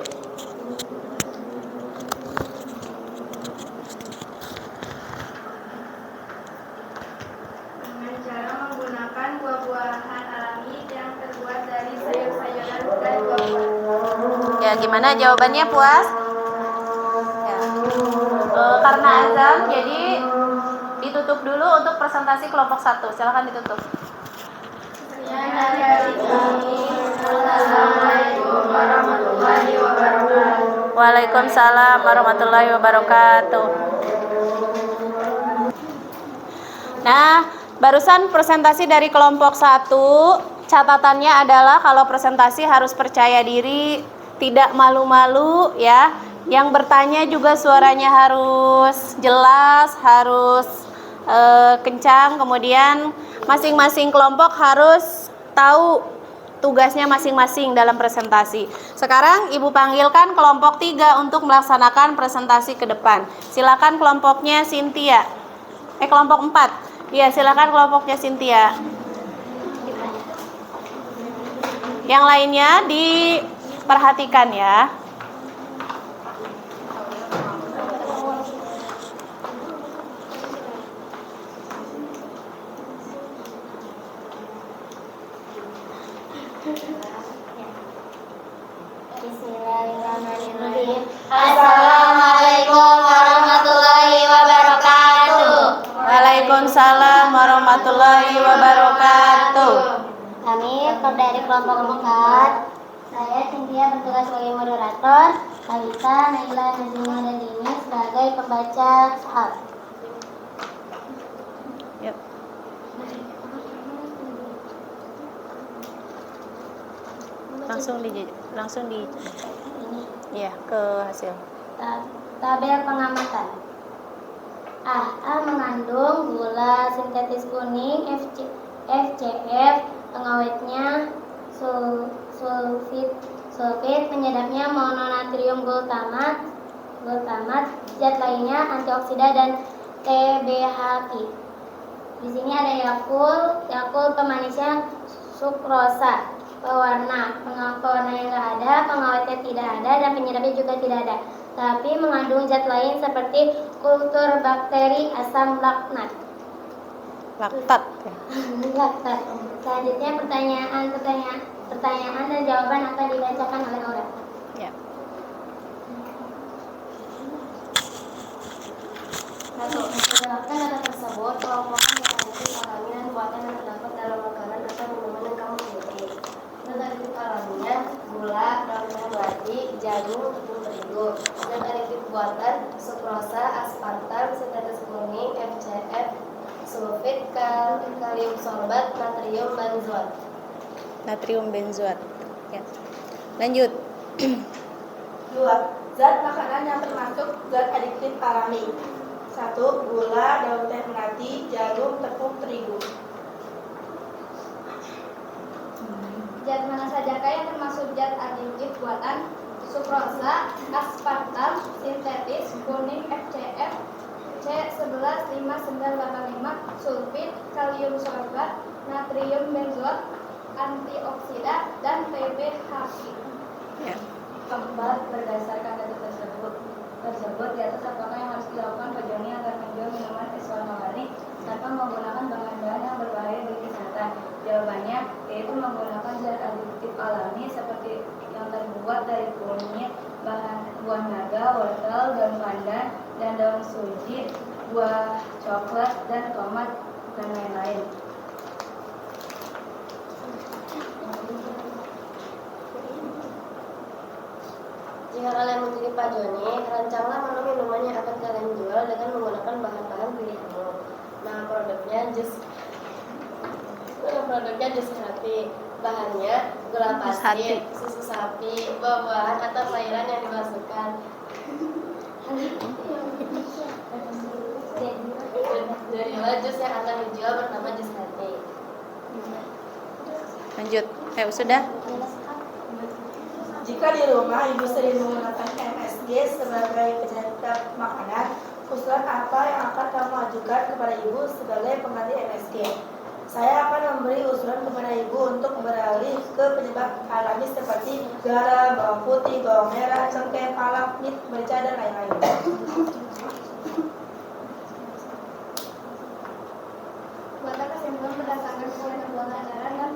Dengan cara menggunakan buah-buahan alami yang terbuat dari sayur-sayuran dan buah-buahan. Ya, gimana jawabannya, puas? Ya. Karena azan, jadi ditutup dulu untuk presentasi kelompok 1. Silakan ditutup. Assalamualaikum warahmatullahi wabarakatuh. Waalaikumsalam warahmatullahi wabarakatuh. Nah, barusan presentasi dari kelompok 1. Catatannya adalah kalau presentasi harus percaya diri, tidak malu-malu ya. Yang bertanya juga suaranya harus jelas, harus kencang. Kemudian masing-masing kelompok harus tahu tugasnya masing-masing dalam presentasi. Sekarang Ibu panggilkan kelompok 3 untuk melaksanakan presentasi ke depan. Silakan kelompoknya Cynthia. Kelompok 4. Iya, silakan kelompoknya Cynthia. Yang lainnya diperhatikan ya. Bismillahirrahmanirrahim. Assalamualaikum warahmatullahi wabarakatuh. Waalaikumsalam warahmatullahi wabarakatuh. Kami dari kelompok 4. Saya Cynthia bertugas sebagai moderator, Kalita, Naila, Nazima, dan Dini sebagai pembaca soal. Yuk. Langsung di ya ke hasil. Tabel pengamatan. A mengandung gula sintetis kuning, FCF, pengawetnya sulfit, penyedapnya mononatrium glutamat, zat lainnya antioksida dan TBHQ. Di sini ada Yakult pemanisnya sukrosa, pewarna yang nggak ada, pengawetnya tidak ada, dan penyedapnya juga tidak ada. Tapi mengandung zat lain seperti kultur bakteri asam laktat. Laktat. Laktat. Selanjutnya pertanyaan dan jawaban akan dibacakan oleh orang. Ya. Berdasarkan data tersebut, kelompokkan nutrisi alami dan buatan yang terdapat dalam makanan atau minuman yang kamu miliki. Zat aditif alaminya gula, daun nabati, jagung, tepung terigu. Zat aditif buatan sukrosa, aspartam, sintetis kuning, FCF, kalium sorbat, natrium benzoat. Natrium benzoat. Ya. Lanjut. 2. Zat makanan yang termasuk zat adiktif alami. 1. Gula, daun teh melati, jarum, tepung terigu. Zat mana sajakah yang termasuk zat aditif buatan? Sukrosa, aspartam, sintetis, kuning, FCF, C115985, sulfit, kalium sorbat, natrium benzoat, antioksida, dan PBHQ. Ya. 4. Berdasarkan data tersebut di atas apakah yang harus dilakukan Pak Joni agar menjual minuman es warna-warni tanpa menggunakan bahan-bahan yang berbahaya bagi kesehatan? Jawabannya yaitu menggunakan zat aditif alami seperti yang terbuat dari kunyit, buah naga, wortel, daun pandan, dan daun suji, buah coklat, dan tomat, dan lain-lain. Jika kalian menjadi Pak Joni, rancanglah menu minuman yang akan kalian jual dengan menggunakan bahan-bahan pilihanmu. Nah, produknya jus hati. Bahannya gula Jus hati. pasir, susu sapi, buah-buahan atau sayuran yang dimasukkan. Jadilah jus yang akan dijual bernama jus hati. Lanjut. Sudah? Jika di rumah ibu sering menggunakan MSG sebagai penyedap makanan, usulan apa yang akan kamu ajukan kepada ibu sebagai pengganti MSG? Saya akan memberi usulan kepada ibu untuk beralih ke penyebab alami seperti garam, bawang putih, bawang merah, cengkeh, palak, mit, merica, dan lain-lain. Buatlah kesimpulan berdasarkan ketentuan ajaran dan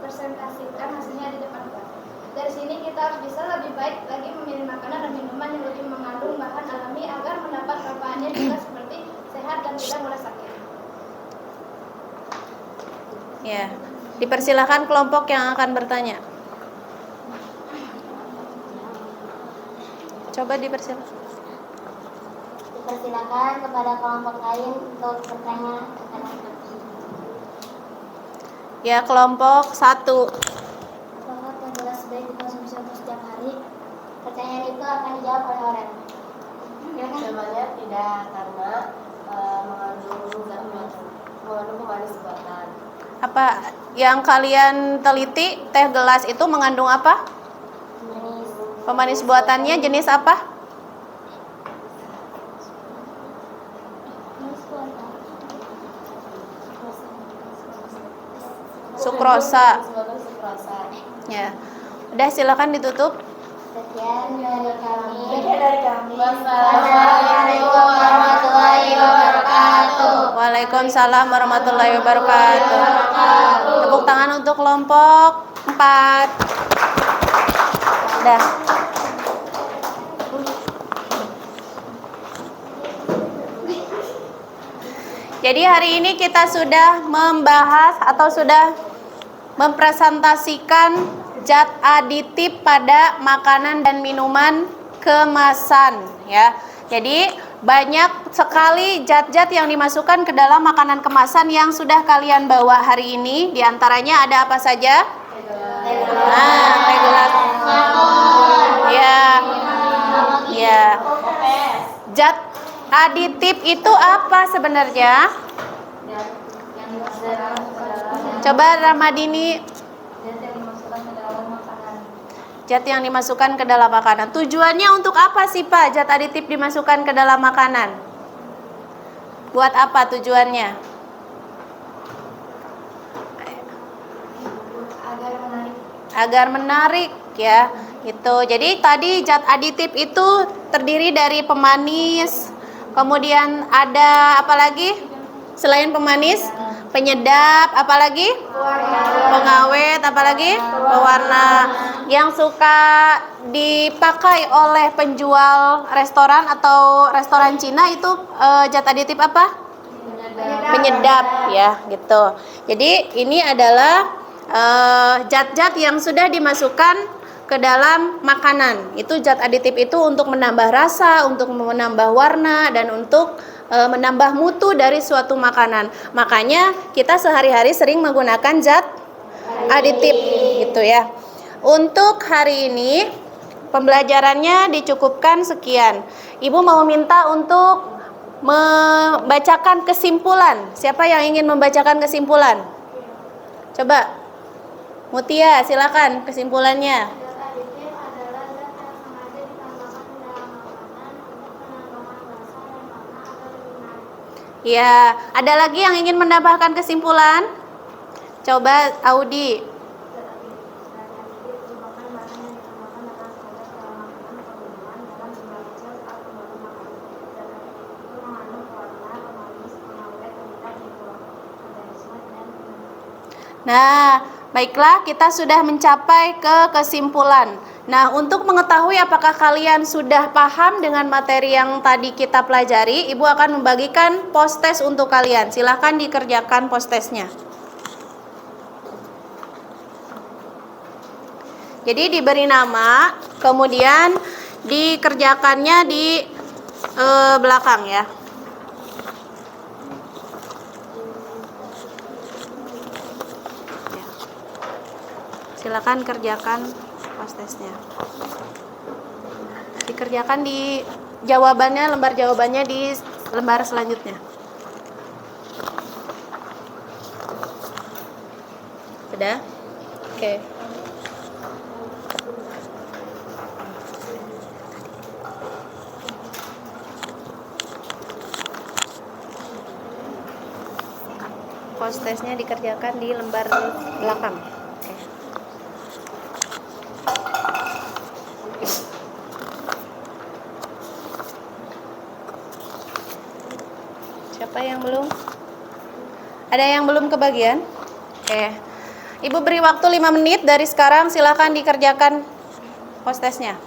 presentasikan hasilnya di depan kelas. Dari sini kita harus bisa lebih baik lagi memilih makanan dan minuman yang lebih mengandung bahan alami agar mendapat manfaatnya juga seperti sehat dan tidak mudah sakit. Ya. Dipersilahkan kelompok yang akan bertanya. Coba dipersilahkan. Dipersilakan kepada kelompok lain untuk bertanya. Ya, kelompok 1. Apakah teh gelas sebaik dikonsumsi untuk setiap hari? Pertanyaan itu akan dijawab oleh orang. Jawabannya tidak, karena mengandung pemanis buatan. Apa yang kalian teliti? Teh gelas itu mengandung apa? Pemanis buatannya jenis apa? Sukrosa. Ya. Udah, silakan ditutup. Sekian dari kami. Wassalamualaikum warahmatullahi wabarakatuh. Waalaikumsalam warahmatullahi wabarakatuh. Tepuk tangan untuk kelompok 4. Dah. Jadi hari ini kita sudah membahas atau sudah mempresentasikan zat aditif pada makanan dan minuman kemasan, ya. Jadi banyak sekali zat-zat yang dimasukkan ke dalam makanan kemasan yang sudah kalian bawa hari ini. Di antaranya ada apa saja? Teh gelas. Ya. Ya. Zat aditif itu apa sebenarnya? Coba Ramadini. Zat yang dimasukkan ke dalam makanan. Tujuannya untuk apa sih Pak zat aditif dimasukkan ke dalam makanan? Buat apa tujuannya? Agar menarik, ya. Gitu. Jadi tadi zat aditif itu terdiri dari pemanis, kemudian ada apa lagi? Selain pemanis, penyedap, apalagi? Pengawet, apalagi? Pewarna. Yang suka dipakai oleh penjual restoran atau restoran Cina itu zat aditif apa? Penyedap, ya, gitu. Jadi ini adalah zat-zat yang sudah dimasukkan ke dalam makanan. Itu zat aditif itu untuk menambah rasa, untuk menambah warna, dan untuk menambah mutu dari suatu makanan. Makanya kita sehari-hari sering menggunakan zat aditif gitu ya. Untuk hari ini pembelajarannya dicukupkan sekian. Ibu mau minta untuk membacakan kesimpulan. Siapa yang ingin membacakan kesimpulan? Coba Mutia, silakan kesimpulannya. Zat aditif adalah zat yang sengaja ditambahkan ke dalam makanan untuk menambahkan rasa dan warna agar lebih menarik. Ya, ada lagi yang ingin menambahkan kesimpulan? Coba Audi. Zat aditif merupakan bahan yang ditambahkan dengan sengaja ke dalam makanan atau minuman dalam jumlah kecil saat membuat makanan. Zat aditif itu mengandung pewarna, pemanis, pengawet, penyedap mikroorganisme dan Nah, baiklah, kita sudah mencapai ke kesimpulan. Nah, untuk mengetahui apakah kalian sudah paham dengan materi yang tadi kita pelajari, Ibu akan membagikan post-test untuk kalian. Silahkan dikerjakan post-testnya. Jadi diberi nama, kemudian dikerjakannya di belakang ya. Silakan kerjakan post-testnya. Dikerjakan di jawabannya, lembar jawabannya di lembar selanjutnya. Sudah? Oke. Post-testnya dikerjakan di lembar belakang. Oke. Siapa yang belum? Ada yang belum kebagian? Oke. Ibu beri waktu 5 menit dari sekarang, silakan dikerjakan post-testnya.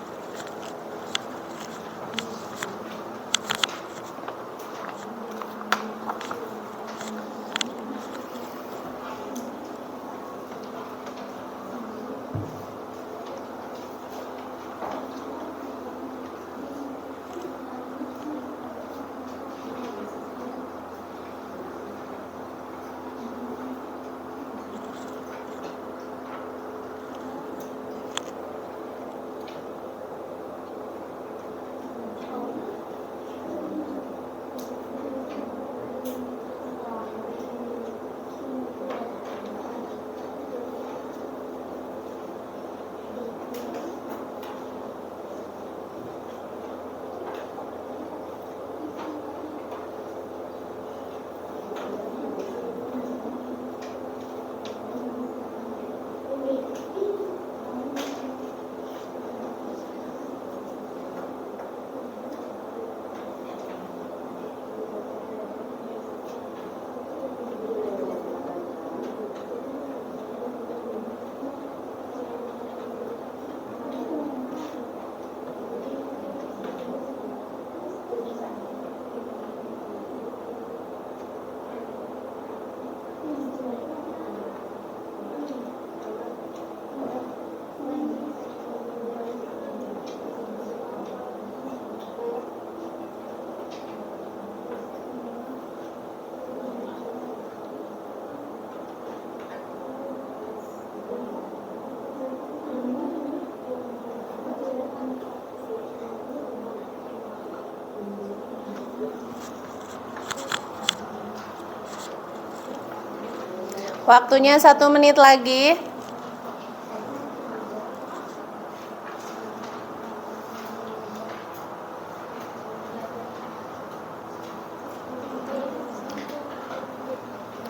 Waktunya 1 menit lagi.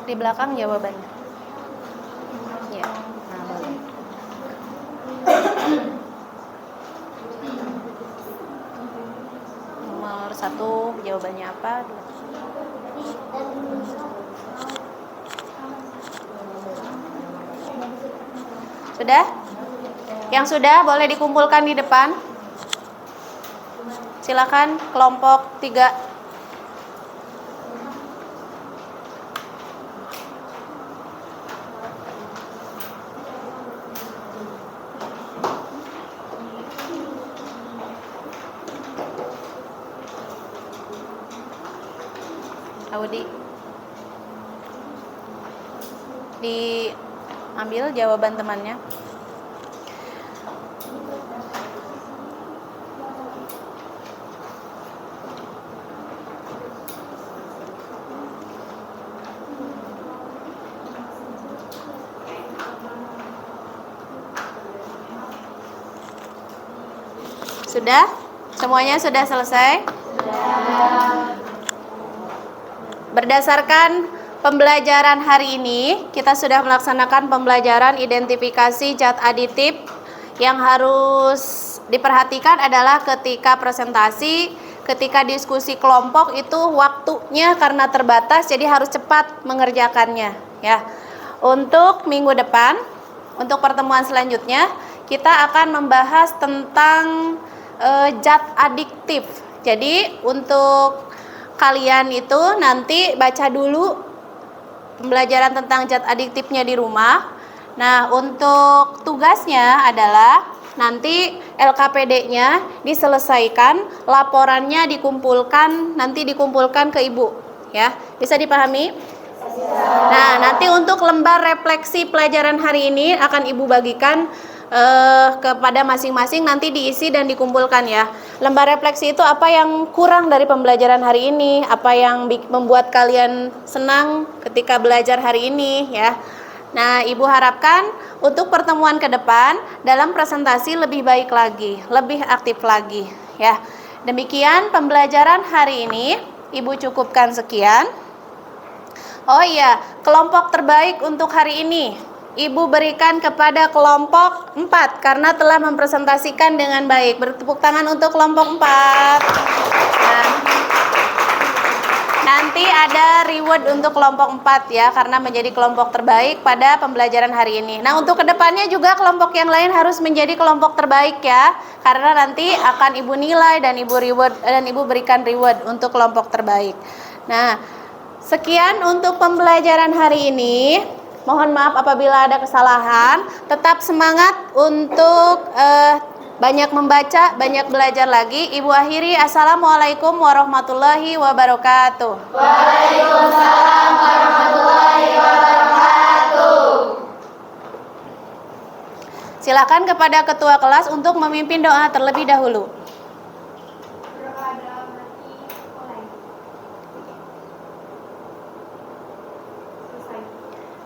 Di belakang jawabannya. Ya, nah boleh. Nomor 1 jawabannya apa? Sudah? Yang sudah boleh dikumpulkan di depan. Silakan kelompok 3. Budi. Diambil jawaban temannya. Sudah? Semuanya sudah selesai? Berdasarkan pembelajaran hari ini, kita sudah melaksanakan pembelajaran identifikasi zat aditif. Yang harus diperhatikan adalah ketika presentasi, ketika diskusi kelompok itu waktunya karena terbatas, jadi harus cepat mengerjakannya ya. Untuk minggu depan, untuk pertemuan selanjutnya, kita akan membahas tentang zat adiktif. Jadi untuk kalian itu nanti baca dulu pembelajaran tentang zat adiktifnya di rumah. Nah, untuk tugasnya adalah nanti LKPD-nya diselesaikan, laporannya dikumpulkan ke ibu ya. Bisa dipahami? Nah, nanti untuk lembar refleksi pelajaran hari ini akan ibu bagikan kepada masing-masing, nanti diisi dan dikumpulkan ya. Lembar refleksi itu apa yang kurang dari pembelajaran hari ini, apa yang membuat kalian senang ketika belajar hari ini ya. Nah, ibu harapkan untuk pertemuan ke depan dalam presentasi lebih baik lagi, lebih aktif lagi ya. Demikian pembelajaran hari ini, ibu cukupkan sekian. Oh iya, kelompok terbaik untuk hari ini ibu berikan kepada kelompok 4 karena telah mempresentasikan dengan baik. Bertepuk tangan untuk kelompok 4. Nah, nanti ada reward untuk kelompok 4 ya, karena menjadi kelompok terbaik pada pembelajaran hari ini. Nah, untuk kedepannya juga kelompok yang lain harus menjadi kelompok terbaik ya, karena nanti akan ibu nilai dan ibu berikan reward untuk kelompok terbaik. Nah, sekian untuk pembelajaran hari ini. Mohon maaf apabila ada kesalahan. Tetap semangat untuk banyak membaca, banyak belajar lagi. Ibu akhiri, assalamualaikum warahmatullahi wabarakatuh. Waalaikumsalam warahmatullahi wabarakatuh. Silakan kepada ketua kelas untuk memimpin doa terlebih dahulu.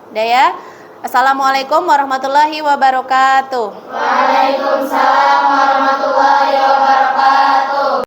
Daya, assalamualaikum warahmatullahi wabarakatuh. Waalaikumsalam warahmatullahi wabarakatuh.